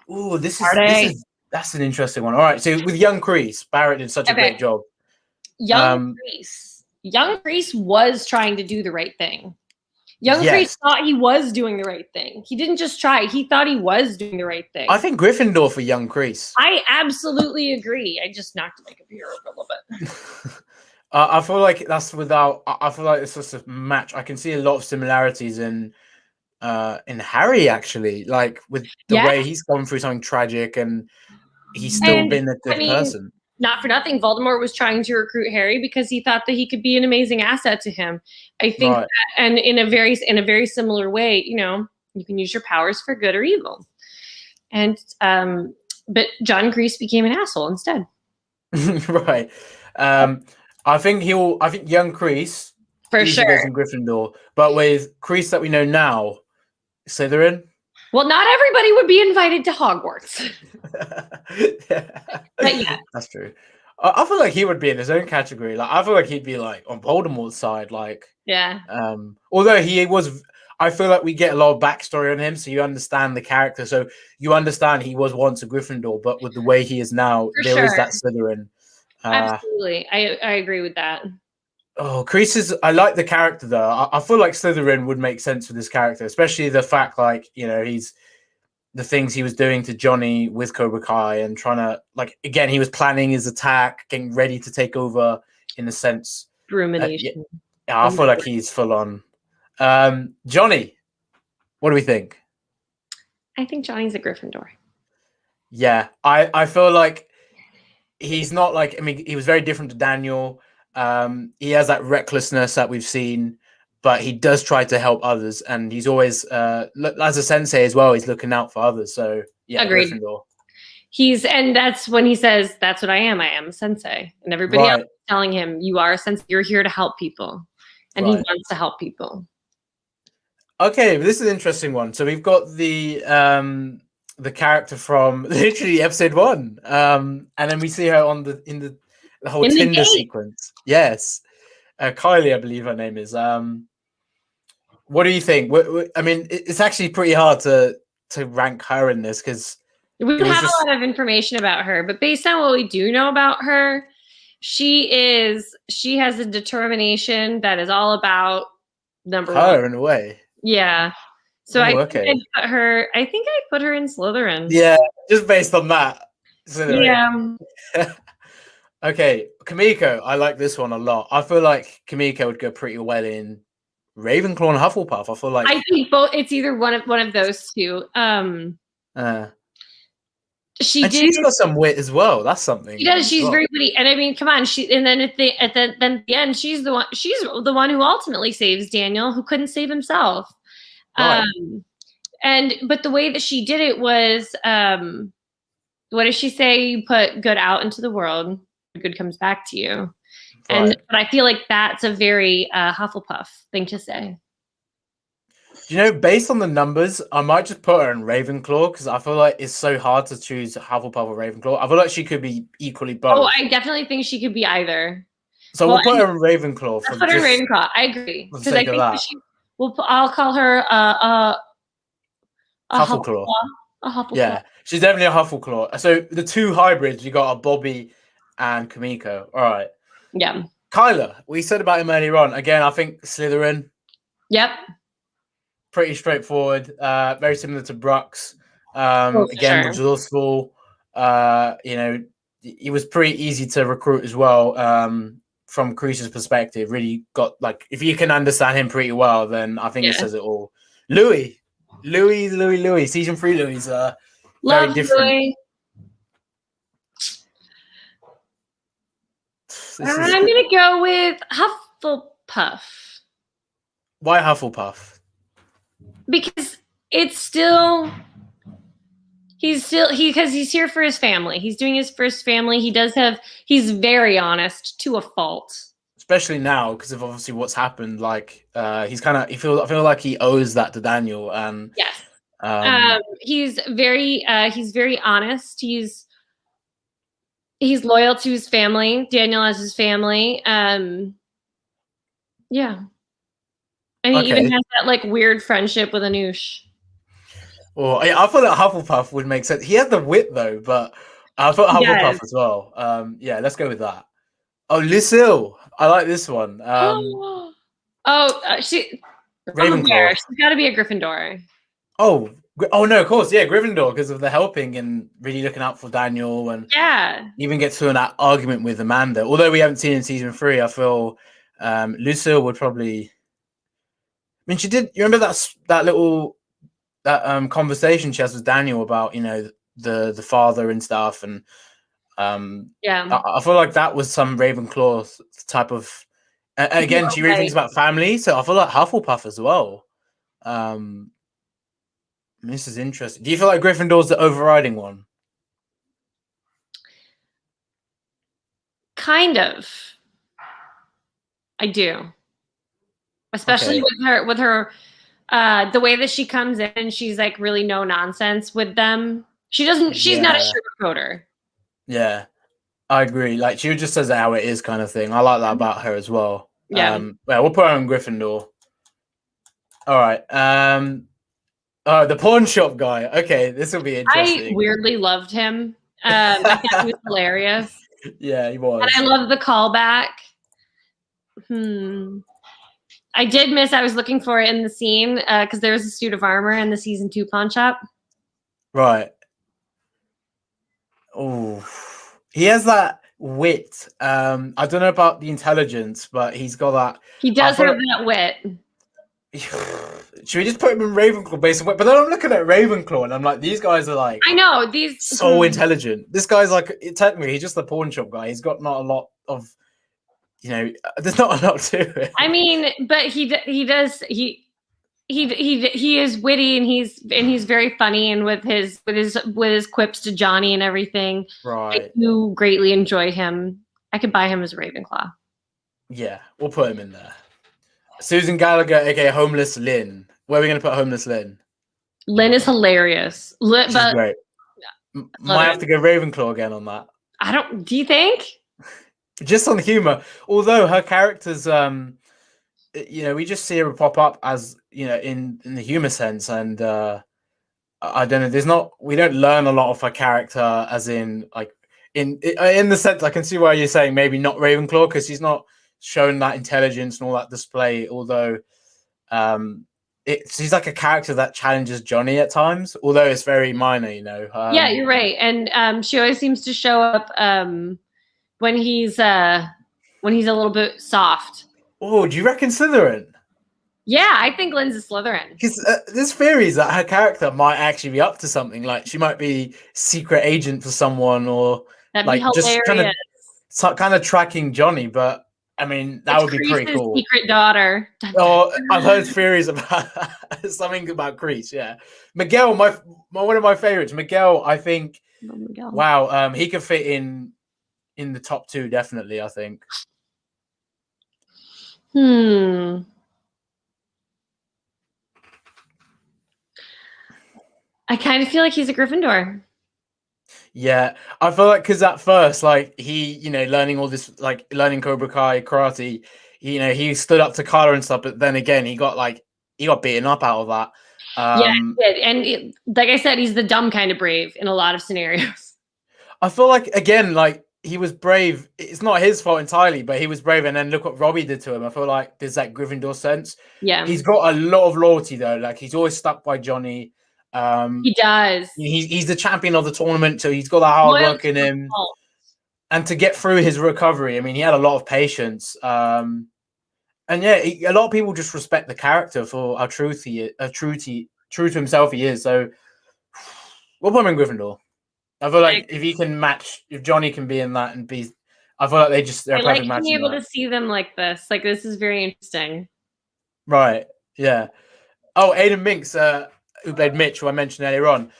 that's an interesting one. All right, so with young Crease, Barrett did such a great job. Young Crease. young Kreese was trying to do the right thing. Young Yes. Kreese thought he was doing the right thing. He didn't just try. He thought he was doing the right thing. I think Gryffindor for young Kreese. I absolutely agree. I just knocked my computer over a little bit. I feel like that's without. I feel like it's just a match. I can see a lot of similarities in Harry, actually, like with the way he's gone through something tragic and he's still been a good person. Not for nothing, Voldemort was trying to recruit Harry because he thought that he could be an amazing asset to him. I think, that, and in a very similar way, you know, you can use your powers for good or evil. And but John Kreese became an asshole instead. Right. I think young Kreese for sure goes in Gryffindor, but with Kreese that we know now, Slytherin. Well, not everybody would be invited to Hogwarts. But yeah, that's true. I feel like he would be in his own category. Like I feel like he'd be like on Voldemort's side. Like although he was, I feel like we get a lot of backstory on him, so you understand the character. So you understand he was once a Gryffindor, but with the way he is now, there is that Slytherin. Absolutely, I agree with that. Oh, Kreese is. I like the character though. I feel like Slytherin would make sense for this character, especially the fact, like, you know, he's the things he was doing to Johnny with Cobra Kai and trying to, like, again, he was planning his attack, getting ready to take over in a sense. Rumination. Yeah, I feel like he's full on. Johnny, what do we think? I think Johnny's a Gryffindor. Yeah, I feel like he's not like, I mean, he was very different to Daniel. He has that recklessness that we've seen, but he does try to help others, and he's always, as a sensei as well, he's looking out for others. So yeah, agreed. Gryffindor. And that's when he says, "That's what I am. I am a sensei," and everybody else is telling him, "You are a sensei. You're here to help people," and he wants to help people. Okay, this is an interesting one. So we've got the character from literally episode 1, and then we see her on in the whole Tinder sequence. Yes. Kylie, I believe her name is. What do you think? I mean, it's actually pretty hard to rank her in this because we don't have a lot of information about her, but based on what we do know about her, she has a determination that is all about number one. In a way. Yeah. So I think I put her in Slytherin. Yeah, just based on that. Slytherin. Yeah. Okay, Kimiko. I like this one a lot. I feel like Kimiko would go pretty well in Ravenclaw and Hufflepuff. I feel like think both. It's either one of those two. She's got some wit as well. That's something. She does. She's very witty, and I mean, come on. And then at the end, she's the one. She's the one who ultimately saves Daniel, who couldn't save himself. Right. But the way that she did it was, what does she say? You put good out into the world, good comes back to you. Right. But I feel like that's a very Hufflepuff thing to say. You know, based on the numbers, I might just put her in Ravenclaw because I feel like it's so hard to choose Hufflepuff or Ravenclaw. I feel like she could be equally both. Oh, I definitely think she could be either. So we'll put her in Ravenclaw. Let's put her in Ravenclaw. I agree because I think that I'll call her a Huffleclaw. A Huffleclaw. Yeah, she's definitely a Huffleclaw. So the two hybrids, you got a Bobby and Kimiko. All right. Yeah. Kyler, we said about him earlier on. Again, I think Slytherin. Yep. Pretty straightforward. Very similar to Brooks. Again, resourceful. You know, he was pretty easy to recruit as well. From Kreese's perspective, really got, like, if you can understand him pretty well, then I think it says it all. Louis, season 3 Louis is very different. Louis. I'm gonna go with Hufflepuff. Why Hufflepuff? Because because he's here for his family. He's doing his first family. He's very honest to a fault. Especially now, because of obviously what's happened. Like, I feel like he owes that to Daniel. And yes, he's very honest. He's loyal to his family. Daniel has his family. Yeah. And he even has that, like, weird friendship with Anoush. Well, I thought that Hufflepuff would make sense. He has the wit, though, but I thought Hufflepuff as well. Yeah, let's go with that. Oh, Lucille. I like this one. She Ravenclaw. She's got to be a Gryffindor. Oh no, of course, yeah, Gryffindor because of the helping and really looking out for Daniel and even get to an argument with Amanda. Although we haven't seen in season 3, I feel Lucille would probably. I mean, she did. You remember that little conversation she has with Daniel about the father and stuff, and I feel like that was some Ravenclaw type of. Again, she really thinks about family, so I feel like Hufflepuff as well. This is interesting. Do you feel like Gryffindor's the overriding one? Kind of. I do. Especially with her the way that she comes in and she's like really no nonsense with them. She's not a sugarcoater. Yeah. I agree. Like she just says it how it is kind of thing. I like that about her as well. Yeah. We'll put her on Gryffindor. All right. The pawn shop guy. Okay, this will be interesting. I weirdly loved him. I thought he was hilarious. Yeah, he was. And I love the callback. I did miss. I was looking for it in the scene because there was a suit of armor in the season 2 pawn shop. Right. Oh, he has that wit. I don't know about the intelligence, but he's got that. He does have that wit. Should we just put him in Ravenclaw based on wit? But then I'm looking at Ravenclaw and I'm like, these guys are like, I know these so intelligent. This guy's like, technically, he's just the pawn shop guy. He's got not a lot of, there's not a lot to it. I mean, but he is witty and he's very funny and with his quips to Johnny and everything. Right. I do greatly enjoy him. I could buy him as a Ravenclaw. Yeah, we'll put him in there. Susan Gallagher, aka Homeless Lynn. Where are we going to put Homeless Lynn? Lynn is hilarious. She's great. Might have to go Ravenclaw again on that. Do you think? Just on the humor. Although her characters, we just see her pop up as, in the humor sense. And I don't know, we don't learn a lot of her character as in, like, in the sense, I can see why you're saying maybe not Ravenclaw, because she's not shown that intelligence and all that display, although she's like a character that challenges Johnny at times, although it's very minor, yeah, you're right. And she always seems to show up when he's a little bit soft. Oh, do you reckon Slytherin? Yeah, I think Lynn's a Slytherin. Because there's theories that her character might actually be up to something, like she might be secret agent for someone, or that'd be hilarious. Just kind of tracking Johnny, but I mean, that would be pretty cool. Secret daughter. Oh, I've heard theories about something about Crease. Yeah, Miguel, one of my favorites. Miguel, I think. Oh, Miguel. Wow, he could fit in the top 2, definitely. I think. I kind of feel like he's a Gryffindor. Yeah, I feel like because at first, like he, learning all this, like learning Cobra Kai karate, he stood up to Carla and stuff, but then again, he got beaten up out of that. And like I said, he's the dumb kind of brave in a lot of scenarios. I feel like again, like he was brave. It's not his fault entirely, but he was brave. And then look what Robbie did to him. I feel like there's that Gryffindor sense. Yeah, he's got a lot of loyalty though. Like he's always stuck by Johnny. He does. He's the champion of the tournament, so he's got that hard work in him. And to get through his recovery, I mean, he had a lot of patience. And yeah, a lot of people just respect the character for how true to himself he is. So we'll put him in Gryffindor. I feel like if Johnny can be in that and be, I feel like they're a perfect match. Being able to see them like this. Like this is very interesting. Right. Yeah. Oh, Aiden Minks, who played Mitch, who I mentioned earlier on.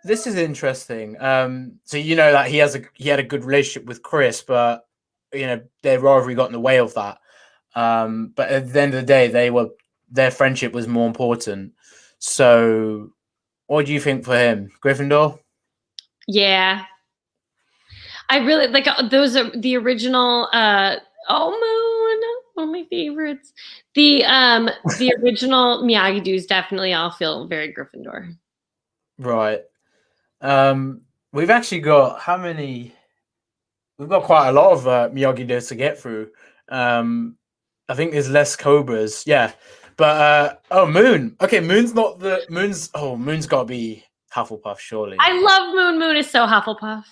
This is interesting. So that he had a good relationship with Chris, but their rivalry got in the way of that. But at the end of the day, their friendship was more important. So, what do you think for him, Gryffindor? Yeah, I really like those are the original. Moon, one of my favorites. The original Miyagi-Do's definitely all feel very Gryffindor. Right. We've actually got how many? We've got quite a lot of Miyagi-Do's to get through. I think there's less Cobras. Yeah, but Moon. Okay, Moon's got to be Hufflepuff, surely. I love Moon. Moon is so Hufflepuff.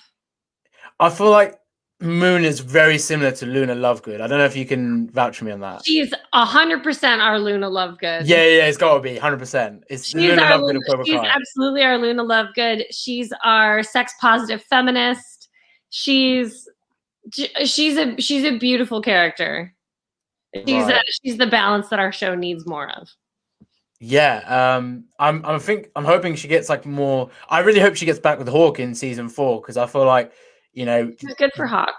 I feel like Moon is very similar to Luna Lovegood. I don't know if you can vouch for me on that. She's 100% our Luna Lovegood. Yeah, it's got to be 100%. It's Luna Lovegood of Cobra Kai. She's absolutely our Luna Lovegood. She's our sex positive feminist. She's a beautiful character. She's the balance that our show needs more of. Yeah, I'm hoping she gets like more. I really hope she gets back with Hawk in season 4 because I feel like she's good for Hawk.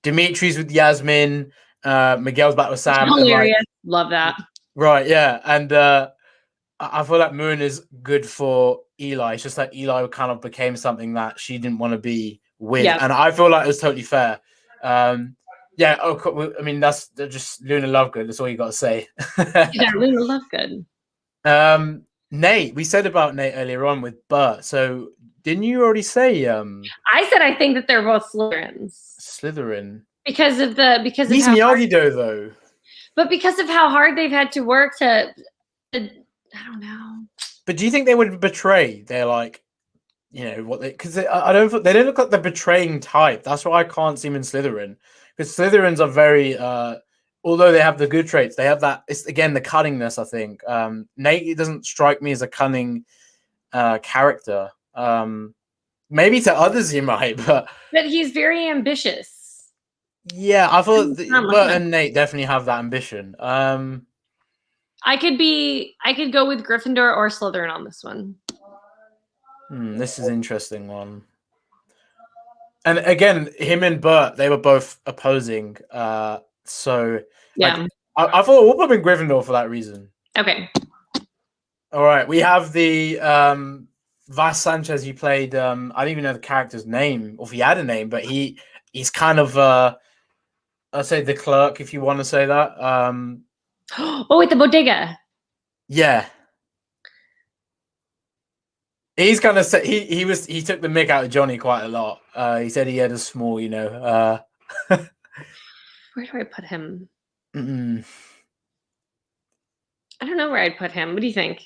Dimitri's with Yasmin, Miguel's back with Sam. Hilarious, love that. Right, yeah, and I feel like Moon is good for Eli. It's just like Eli kind of became something that she didn't want to be with, and I feel like it was totally fair. Yeah, I mean that's just Luna Lovegood. That's all you got to say. Yeah, Luna Lovegood. Nate, we said about Nate earlier on with Bert. So didn't you already say? I said I think that they're both Slytherins. Slytherin because of he's Miyagi though. But because of how hard they've had to work to I don't know. But do you think they would betray? They're like, what they because they don't look like the betraying type. That's why I can't see them in Slytherin because Slytherins are very. Although they have the good traits, they have that. It's again the cunningness. I think Nate doesn't strike me as a cunning character. Maybe to others he might, but he's very ambitious. Yeah, I thought Bert and Nate definitely have that ambition. I could go with Gryffindor or Slytherin on this one. This is an interesting one. And again, him and Bert, they were both opposing. So yeah, I thought we'll put him in Gryffindor for that reason. Okay. All right, we have the Vas Sanchez. He played. I don't even know the character's name, or if he had a name, but he's kind of I'll say the clerk, if you want to say that. Oh, with the bodega. Yeah. He's kind of he took the mick out of Johnny quite a lot. He said he had a small, Where do I put him? I don't know where I'd put him. What do you think?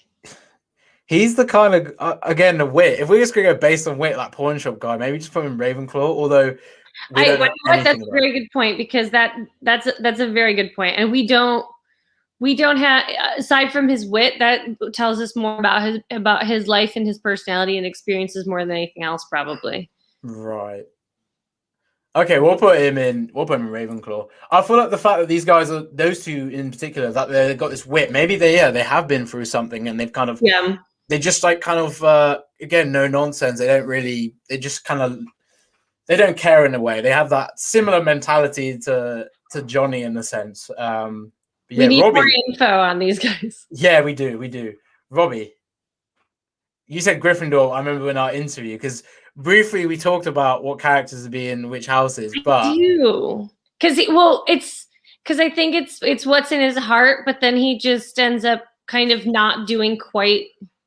He's the kind of again the wit. If we're just gonna go based on wit, like pawn shop guy, maybe just put him in Ravenclaw. Although that's a very good point because that's a very good point, and we don't have, aside from his wit, that tells us more about his life and his personality and experiences more than anything else, probably. Right. Okay, we'll put him in Ravenclaw. I feel like the fact that these guys are those two in particular, that they've got this wit. Maybe they have been through something and they've kind of they just like kind of again no nonsense. They don't really. They just kind of they don't care in a way. They have that similar mentality to Johnny in a sense. We need Robbie, more info on these guys. Yeah, we do. Robbie, you said Gryffindor. I remember in our interview because briefly we talked about what characters would be in which houses. But because I think it's what's in his heart, but then he just ends up kind of not doing quite.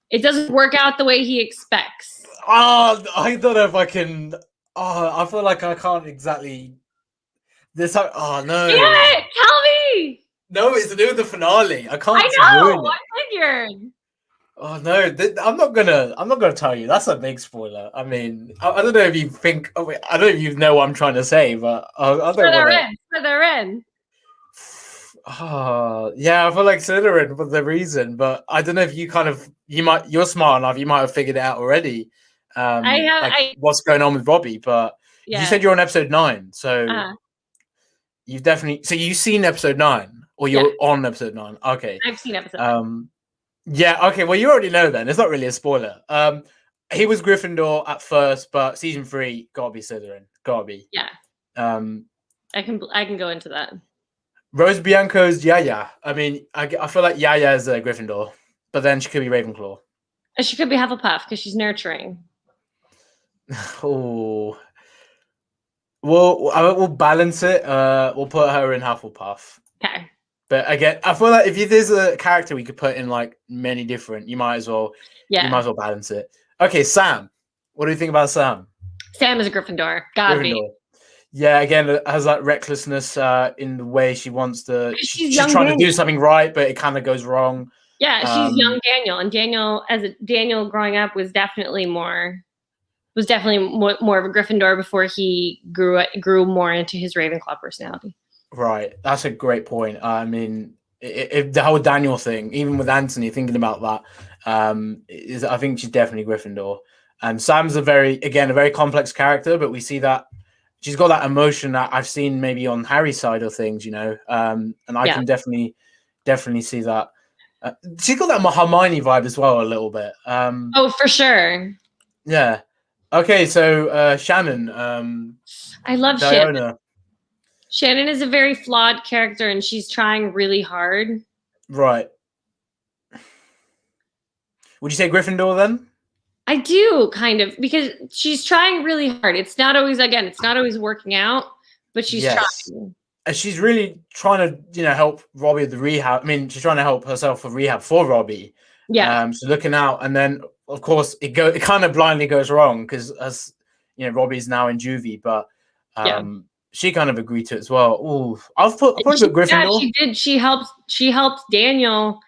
It doesn't work out the way he expects. Oh, I don't know if I can. Oh, I feel like I can't exactly. Oh no! Yeah, tell me. No, it's to do with the finale. I can't. I know. I figured. Oh no! I'm not gonna tell you. That's a big spoiler. I mean, I don't know if you think. I don't know if you know what I'm trying to say, but I don't want to. Slytherin. Oh yeah, I feel like Slytherin for the reason, but I don't know if you're smart enough. You might have figured it out already. What's going on with Robbie? But you said you're on episode 9, so you've definitely. So you've seen episode 9. Or you're on episode 9. Okay. I've seen episode 9. Yeah, okay. Well, you already know then. It's not really a spoiler. He was Gryffindor at first, but season 3, gotta be Slytherin. Gotta be. Yeah. I can go into that. Rose Bianco's Yaya. I mean, I feel like Yaya is a Gryffindor, but then she could be Ravenclaw. She could be Hufflepuff because she's nurturing. Oh. Well, we'll balance it. We'll put her in Hufflepuff. Okay. But again, I feel like if there's a character we could put in like many different, you might as well balance it. Okay, Sam. What do you think about Sam? Sam is a Gryffindor. Gotta be. Yeah, again, has that recklessness in the way she wants to. She's young trying to Daniel. do something right, but it kind of goes wrong. Yeah, she's young Daniel, and Daniel growing up was definitely more of a Gryffindor before he grew more into his Ravenclaw personality. Right, that's a great point. I mean, the whole Daniel thing, even with Anthony thinking about that, I think she's definitely Gryffindor. And Sam's a very complex character, but we see that she's got that emotion that I've seen maybe on Harry's side of things, and I can definitely see that. She's got that Hermione vibe as well, a little bit. Oh, for sure. Yeah. Okay, so Shannon. I love Diona. Shannon. Shannon is a very flawed character, and she's trying really hard. Right. Would you say Gryffindor then? I do, kind of, because she's trying really hard. It's not always working out, but she's trying. And she's really trying to, help Robbie with the rehab. I mean, she's trying to help herself with rehab for Robbie. Yeah. So looking out, and then of course it kind of blindly goes wrong because as Robbie's now in juvie, but she kind of agreed to it as well. Ooh, I'll put Gryffindor. She did. She helped Daniel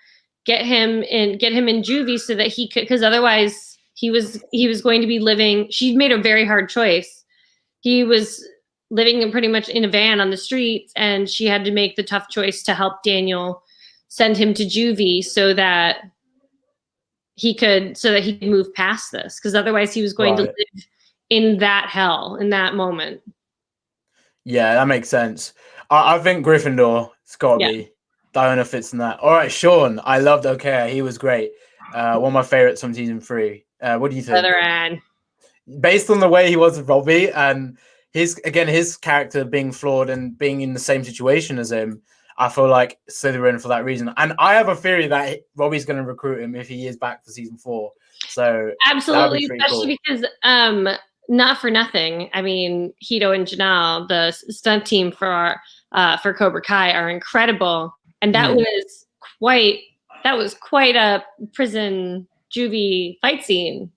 get him in juvie so that he could, because otherwise he was going to be living. She made a very hard choice. He was living pretty much in a van on the streets, and she had to make the tough choice to help Daniel send him to juvie so that he could move past this, because otherwise he was going to live in that hell in that moment. Yeah, that makes sense. I think Gryffindor. It's got to be. Diona fits in that. All right, Sean. I loved Okay. He was great. One of my favorites from season 3. What do you think? Slytherin. Based on the way he was with Robbie and his character being flawed and being in the same situation as him, I feel like Slytherin for that reason. And I have a theory that Robbie's going to recruit him if he is back for season 4. So absolutely, especially because not for nothing. I mean, Hito and Janelle, the stunt team for Cobra Kai, are incredible, and that was quite a prison juvie fight scene.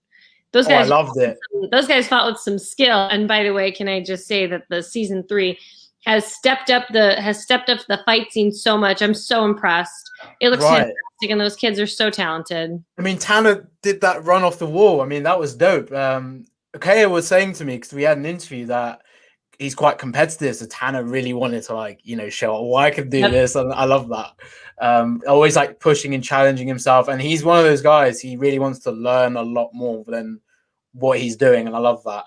Those guys, I loved it. Those guys fought with some skill. And by the way, can I just say that the season 3 has stepped up the fight scene so much. I'm so impressed. It looks fantastic, and those kids are so talented. I mean, Tanner did that run off the wall. I mean, that was dope. Kaya was saying to me, because we had an interview, that he's quite competitive, so Tanner really wanted to show I could do this, and I love that. Always pushing and challenging himself, and he's one of those guys. He really wants to learn a lot more than what he's doing, and I love that.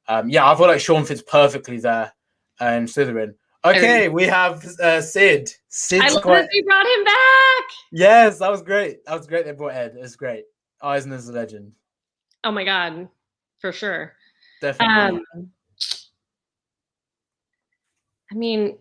I feel like Sean fits perfectly there in Slytherin. Okay, we have Sid. I love that they brought him back. Yes, that was great. They brought Ed. It was great. Eisner's a legend. Oh my god, for sure. Definitely. I mean,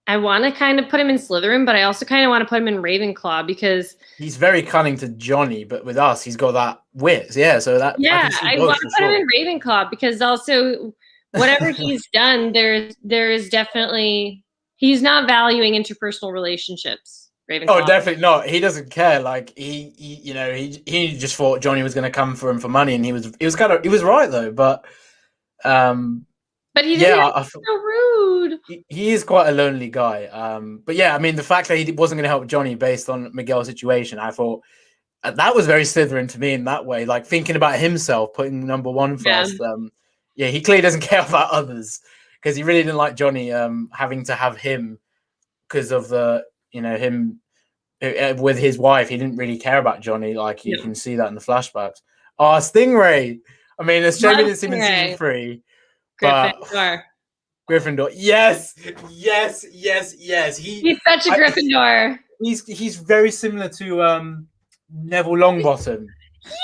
I want to kind of put him in Slytherin, but I also kind of want to put him in Ravenclaw because he's very cunning to Johnny, but with us, he's got that wit. Yeah, so that I want to put him in Ravenclaw because also whatever he's done, there is definitely he's not valuing interpersonal relationships. Ravenclaw. Oh, definitely not. He doesn't care. He just thought Johnny was going to come for him for money, and he was right though, but. But he's so rude. He is quite a lonely guy. But yeah, I mean, the fact that he wasn't going to help Johnny based on Miguel's situation, I thought that was very Slytherin to me in that way. Thinking about himself, putting number 1 first. He clearly doesn't care about others because he really didn't like Johnny having to have him because of the him with his wife. He didn't really care about Johnny. You can see that in the flashbacks. Oh, Stingray. I mean, it's shame we didn't see him in season 3. Gryffindor. Yes. He's such a Gryffindor. He's very similar to Neville Longbottom. Yes.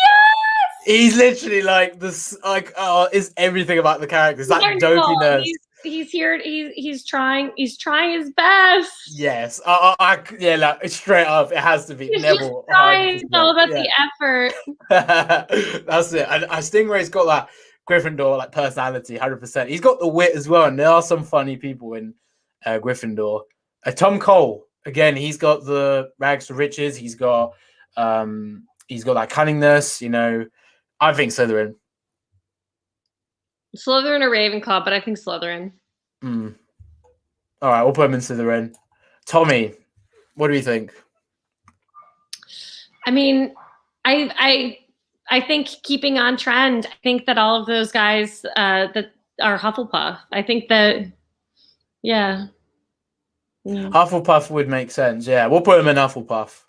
He's literally is everything about the characters. That dopiness. He's here. He's trying his best. Yes. Straight up, it has to be he's Neville. It's all about the effort. That's it. And Stingray's got that Gryffindor personality, 100%. He's got the wit as well, and there are some funny people in Gryffindor. Tom Cole, again, he's got the rags to riches. He's got that cunningness. I think Slytherin. Slytherin or Ravenclaw, but I think Slytherin. All right, we'll put him in Slytherin. Tommy, what do you think? I mean, I think keeping on trend. I think that all of those guys that are Hufflepuff. I think that, yeah. Hufflepuff would make sense. Yeah, we'll put him in Hufflepuff.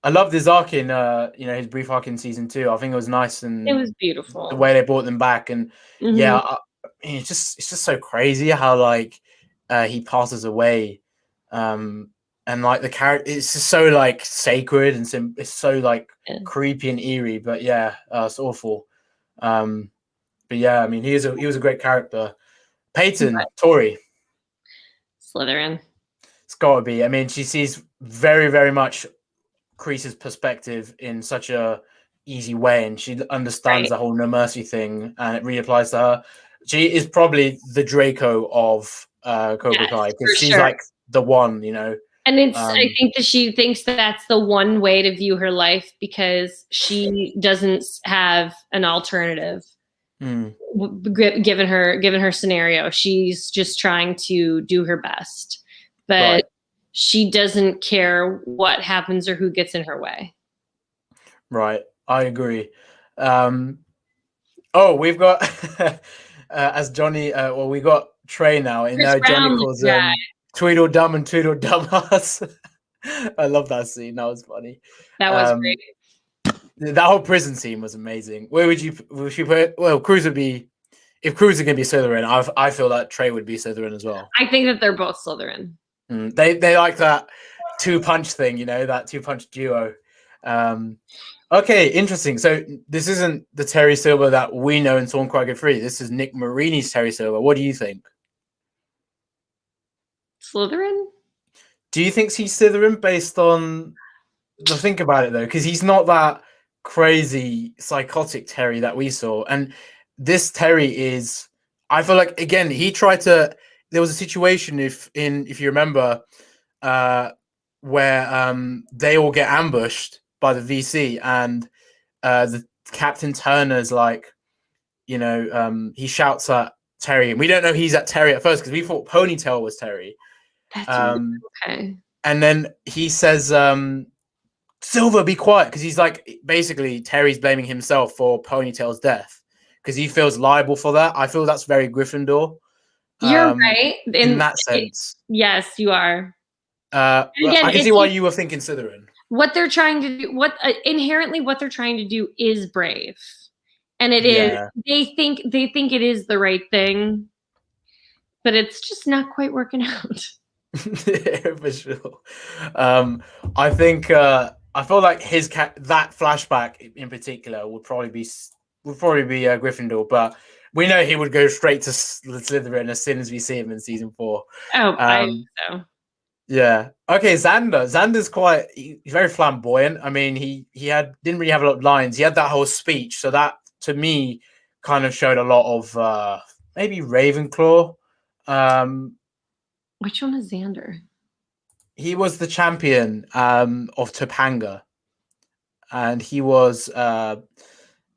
I loved his arc in, his brief arc in season 2. I think it was nice, and it was beautiful the way they brought them back. And it's just so crazy how like he passes away, and like the character, it's just so like sacred and it's so like creepy and eerie. But yeah, it's awful. But yeah, I mean, he was a great character. Peyton, Tori, Slytherin. It's got to be. I mean, she sees very, very much Crease's perspective in such a easy way, and she understands the whole no mercy thing, and it really applies to her. She is probably the Draco of Cobra Kai, because she's like the one, And it's I think that she thinks that that's the one way to view her life, because she doesn't have an alternative. Given her scenario, she's just trying to do her best, but she doesn't care what happens or who gets in her way. Right, I agree. We've got as Johnny. We got Trey now, and now Johnny calls him Tweedledum and Tweedledumbass. I love that scene. That was funny. That was great. That whole prison scene was amazing. Where would you put? Well, Cruz would be. If Cruz is going to be Slytherin, I feel that Trey would be Slytherin as well. I think that they're both Slytherin. They like that 2-punch thing, that 2-punch duo. Okay, interesting. So this isn't the Terry Silver that we know in Torn Cry Go Free. This is Nick Marini's Terry Silver. What do you think? Slytherin? Do you think he's Slytherin based on think about it though? Because he's not that crazy psychotic Terry that we saw, and this Terry is. I feel like again he tried to. There was a situation if you remember, where they all get ambushed by the VC, and the Captain Turner's like, he shouts at Terry, and we don't know he's at Terry at first because we thought Ponytail was Terry. That's okay. And then he says, Silver, be quiet, because he's like, basically Terry's blaming himself for Ponytail's death because he feels liable for that. I feel that's very Gryffindor. You're right in that sense. Yes, you are. Again, I can see why you were thinking Slytherin. What they're trying to do, inherently what they're trying to do is brave, and it is. They think it is the right thing, but it's just not quite working out. Yeah, for sure. I think I feel like that flashback in particular would probably be Gryffindor, but we know he would go straight to Slytherin as soon as we see him in season 4. Oh, I think so. Yeah. Okay, Xander. Xander's he's very flamboyant. I mean, he didn't really have a lot of lines. He had that whole speech, so that to me kind of showed a lot of maybe Ravenclaw. Which one is Xander? He was the champion of Topanga, and he was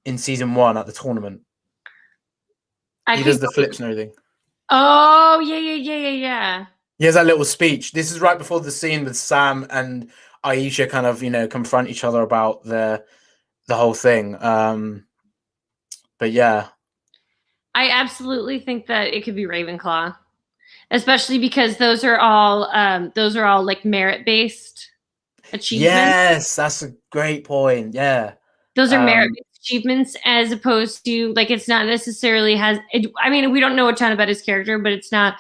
in season 1 at the tournament. He does the flips and everything. Oh, yeah. He has that little speech. This is right before the scene with Sam and Aisha kind of, confront each other about the whole thing. But yeah. I absolutely think that it could be Ravenclaw, especially because those are all like merit-based achievements. Yes, that's a great point. Yeah. Those are merit-based achievements, as opposed to like it's not necessarily I mean, we don't know a ton about his character, but it's not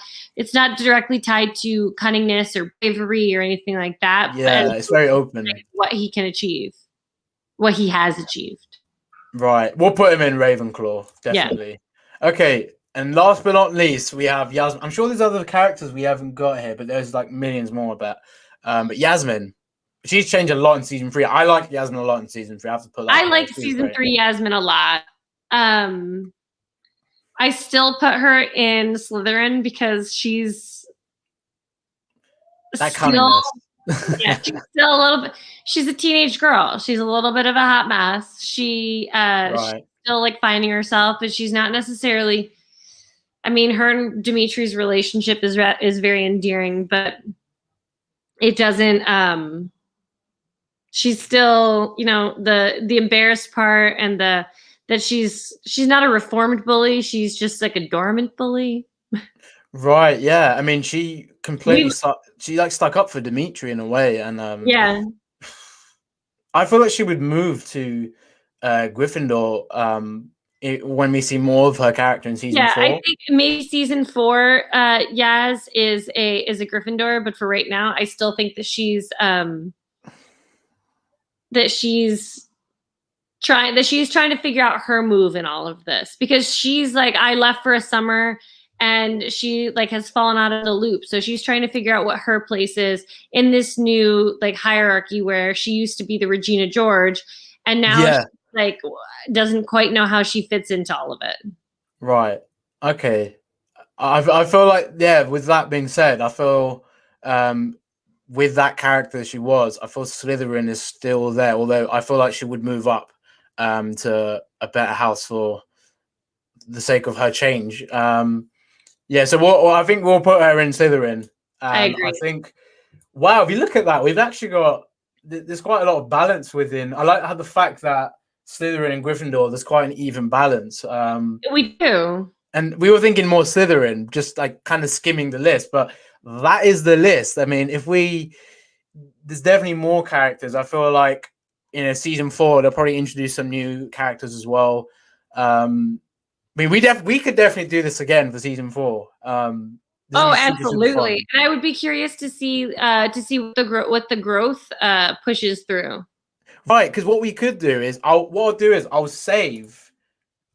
directly tied to cunningness or bravery or anything like that. Yeah, it's very open. What he can achieve, what he has achieved. Right, we'll put him in Ravenclaw, definitely. Yeah. Okay, and last but not least, we have Yasmin. I'm sure there's other characters we haven't got here, but there's like millions more about. But Yasmin. She's changed a lot in season 3. I like Yasmin a lot in season 3. I have to put that. I like season 3 Yasmin a lot. I still put her in Slytherin because she's that cunningness. Yeah, she's still a little bit. She's a teenage girl. She's a little bit of a hot mess. She's still like finding herself, but she's not necessarily. I mean, her and Dimitri's relationship is very endearing, but it doesn't. She's still, the embarrassed part, and that she's not a reformed bully. She's just like a dormant bully. Right. Yeah. I mean, she completely stuck up for Dimitri in a way, and yeah. I feel like she would move to Gryffindor when we see more of her character in season 4. I think maybe season 4, Yaz is a Gryffindor, but for right now, I still think that she's trying to figure out her move in all of this, because she's like, I left for a summer and she like has fallen out of the loop. So she's trying to figure out what her place is in this new like hierarchy where she used to be the Regina George, and now she, like, doesn't quite know how she fits into all of it. Right. Okay. I feel like, with that being said, I feel with that character she was, I feel Slytherin is still there, although I feel like she would move up to a better house for the sake of her change. So I think we'll put her in Slytherin. I agree. I think, wow, if you look at that, we've actually got, there's quite a lot of balance within. I like how the fact that Slytherin and Gryffindor, there's quite an even balance. We do. And we were thinking more Slytherin, just like kind of skimming the list, but that is the list. I mean, there's definitely more characters. I feel like season 4 they'll probably introduce some new characters as well. I mean, we could definitely do this again for season 4. Absolutely. And I would be curious to see what the growth pushes through. Right, because what we could do is I'll save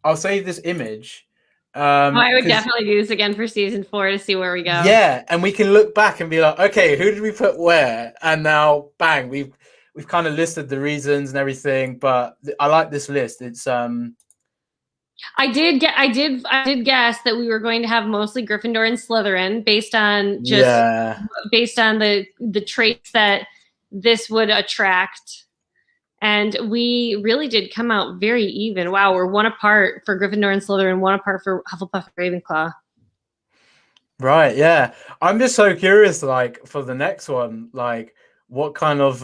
this image. I would definitely do this again for season 4 to see where we go. Yeah, and we can look back and be like, okay, who did we put where? And now, bang, we've kind of listed the reasons and everything. But I like this list. It's I did guess that we were going to have mostly Gryffindor and Slytherin based on the traits that this would attract. And we really did come out very even. Wow, we're 1 apart for Gryffindor and Slytherin, 1 apart for Hufflepuff and Ravenclaw. Right, yeah. I'm just so curious, like, for the next one, like, what kind of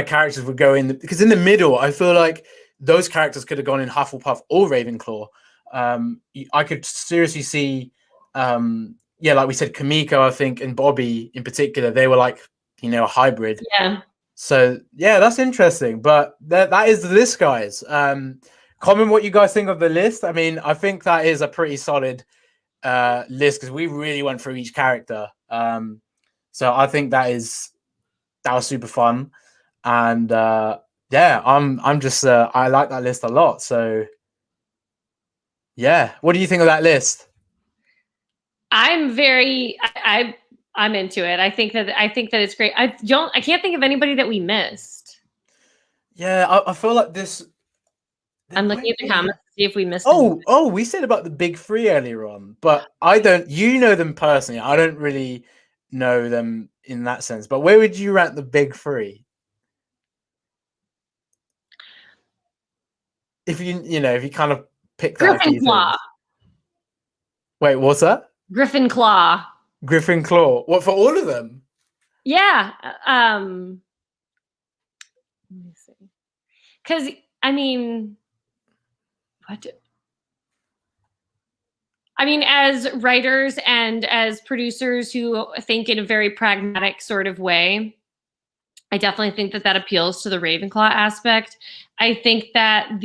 characters would go in? Because in the middle, I feel like those characters could have gone in Hufflepuff or Ravenclaw. I could seriously see, like we said, Kamiko, I think, and Bobby in particular, they were like, a hybrid. Yeah. So, that's interesting. But that is the list, guys. Comment what you guys think of the list. I mean, I think that is a pretty solid list because we really went through each character. So I think that was super fun. And I'm just I like that list a lot. So what do you think of that list? I'm into it. I think that it's great. I can't think of anybody that we missed. Yeah, I feel like this. I'm looking at the comments to see if we missed. Oh, we said about the big 3 earlier on, but I don't. You know them personally. I don't really know them in that sense. But where would you rank the big 3? If you kind of pick that. Gryffindor. Wait, what's that? Gryffindor. Gryffindor. What, for all of them? Yeah. Let me see. Because I mean, as writers and as producers who think in a very pragmatic sort of way, I definitely think that appeals to the Ravenclaw aspect. I think that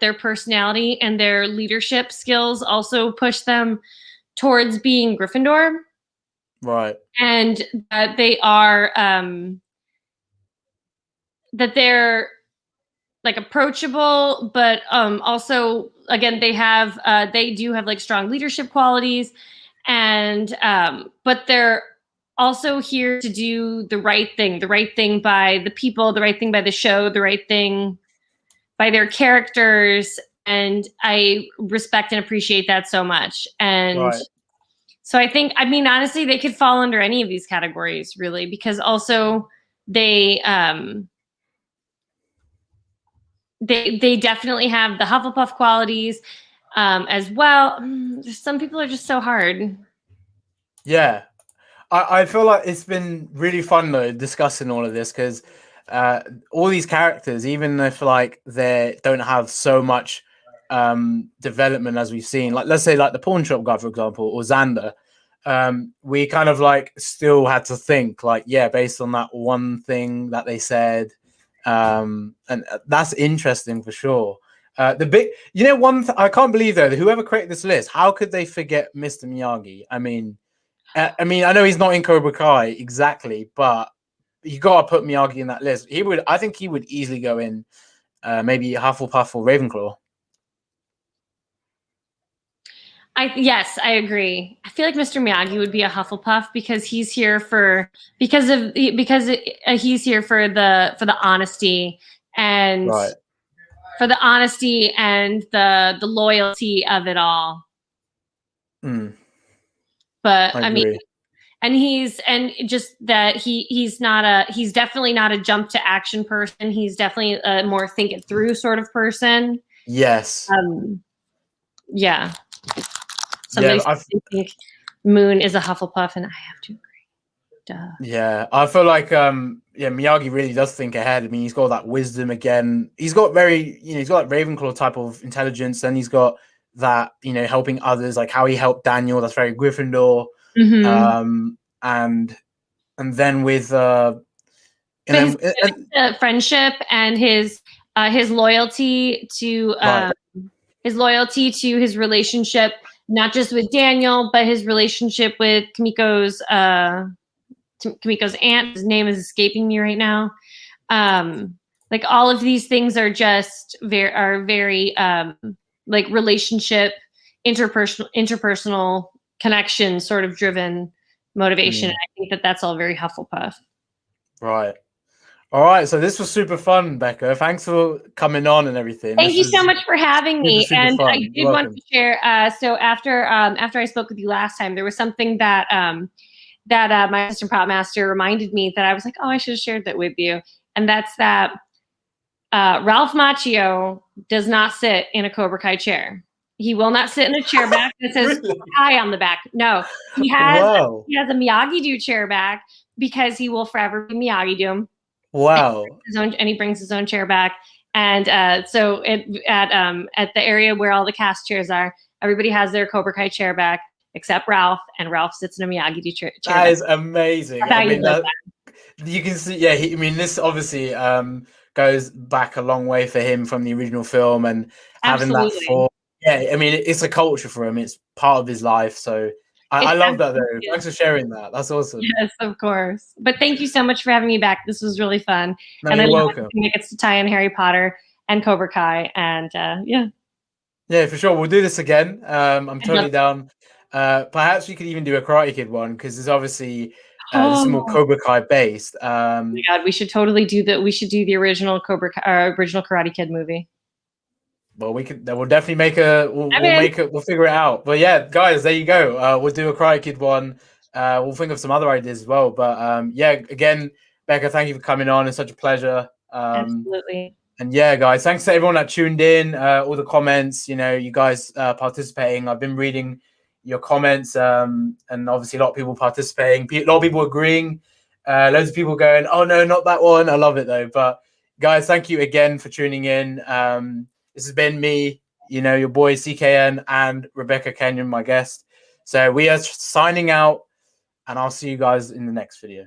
their personality and their leadership skills also push them towards being Gryffindor. Right. And that they are that they're like approachable, but also again they do have like strong leadership qualities, and but they're also here to do the right thing by the people, the right thing by the show, the right thing by their characters, and I respect and appreciate that so much. And so I think, honestly, they could fall under any of these categories, really, because also they they definitely have the Hufflepuff qualities as well. Some people are just so hard. Yeah, I feel like it's been really fun though discussing all of this because all these characters, even if like they don't have so much development as we've seen, like let's say like the pawn shop guy, for example, or Xander, we kind of like still had to think like, yeah, based on that one thing that they said, and that's interesting for sure. The big, I can't believe though that whoever created this list, how could they forget Mr. Miyagi? I mean, I know he's not in Cobra Kai exactly, but you gotta put Miyagi in that list. I think he would easily go in, maybe Hufflepuff or Ravenclaw. Yes, I agree. I feel like Mr. Miyagi would be a Hufflepuff because he's here for he's here for the honesty and Right. for the honesty and the loyalty of it all. But I mean, and he's definitely not a jump to action person. He's definitely a more think it through sort of person. Yes. Yeah. Somebody think Moon is a Hufflepuff, and I have to agree. Duh. Yeah, I feel like Miyagi really does think ahead. I mean, he's got that wisdom again. He's got he's got that Ravenclaw type of intelligence, and he's got that helping others, like how he helped Daniel. That's very Gryffindor. Mm-hmm. And then with friendship and his loyalty to his relationship, not just with Daniel, but his relationship with Kimiko's aunt. His name is escaping me right now. Like all of these things are just very like relationship, interpersonal connection sort of driven motivation. I think that's all very Hufflepuff. Right. All right. So this was super fun, Becca. Thanks for coming on and everything. Thank you so much for having me. Super and fun. I did want to share. So after I spoke with you last time, there was something that my assistant prop master reminded me that I was like, oh, I should have shared that with you. And that's that Ralph Macchio does not sit in a Cobra Kai chair. He will not sit in a chair back that says Kai on the back. No, he has a Miyagi-Do chair back because he will forever be Miyagi-Do. Wow. And he brings his own chair back. And so at the area where all the cast chairs are, everybody has their Cobra Kai chair back except Ralph, and Ralph sits in a Miyagi-Do chair. That is amazing. I mean, you can see, this obviously goes back a long way for him from the original film, and having that for, it's a culture for him. It's part of his life. So I love that though. Thanks for sharing that. That's awesome. Yes, of course. But thank you so much for having me back. This was really fun. No, and you're welcome. It gets to tie in Harry Potter and Cobra Kai, and yeah, for sure. We'll do this again. I'm totally down. Perhaps we could even do a Karate Kid one because there's obviously this is more Cobra Kai based. Oh my God, we should totally do that. We should do the original original Karate Kid movie. Well, we'll definitely make we'll figure it out. But yeah, guys, there you go. We'll do a Karate Kid one. We'll think of some other ideas as well. But again, Becca, thank you for coming on. It's such a pleasure. Absolutely. And yeah, guys, thanks to everyone that tuned in, all the comments, you guys participating. I've been reading your comments, and obviously a lot of people participating, a lot of people agreeing, loads of people going, oh no, not that one. I love it though. But guys, thank you again for tuning in. This has been me, your boy CKN, and Rebecca Kenyon, my guest. So we are signing out, and I'll see you guys in the next video.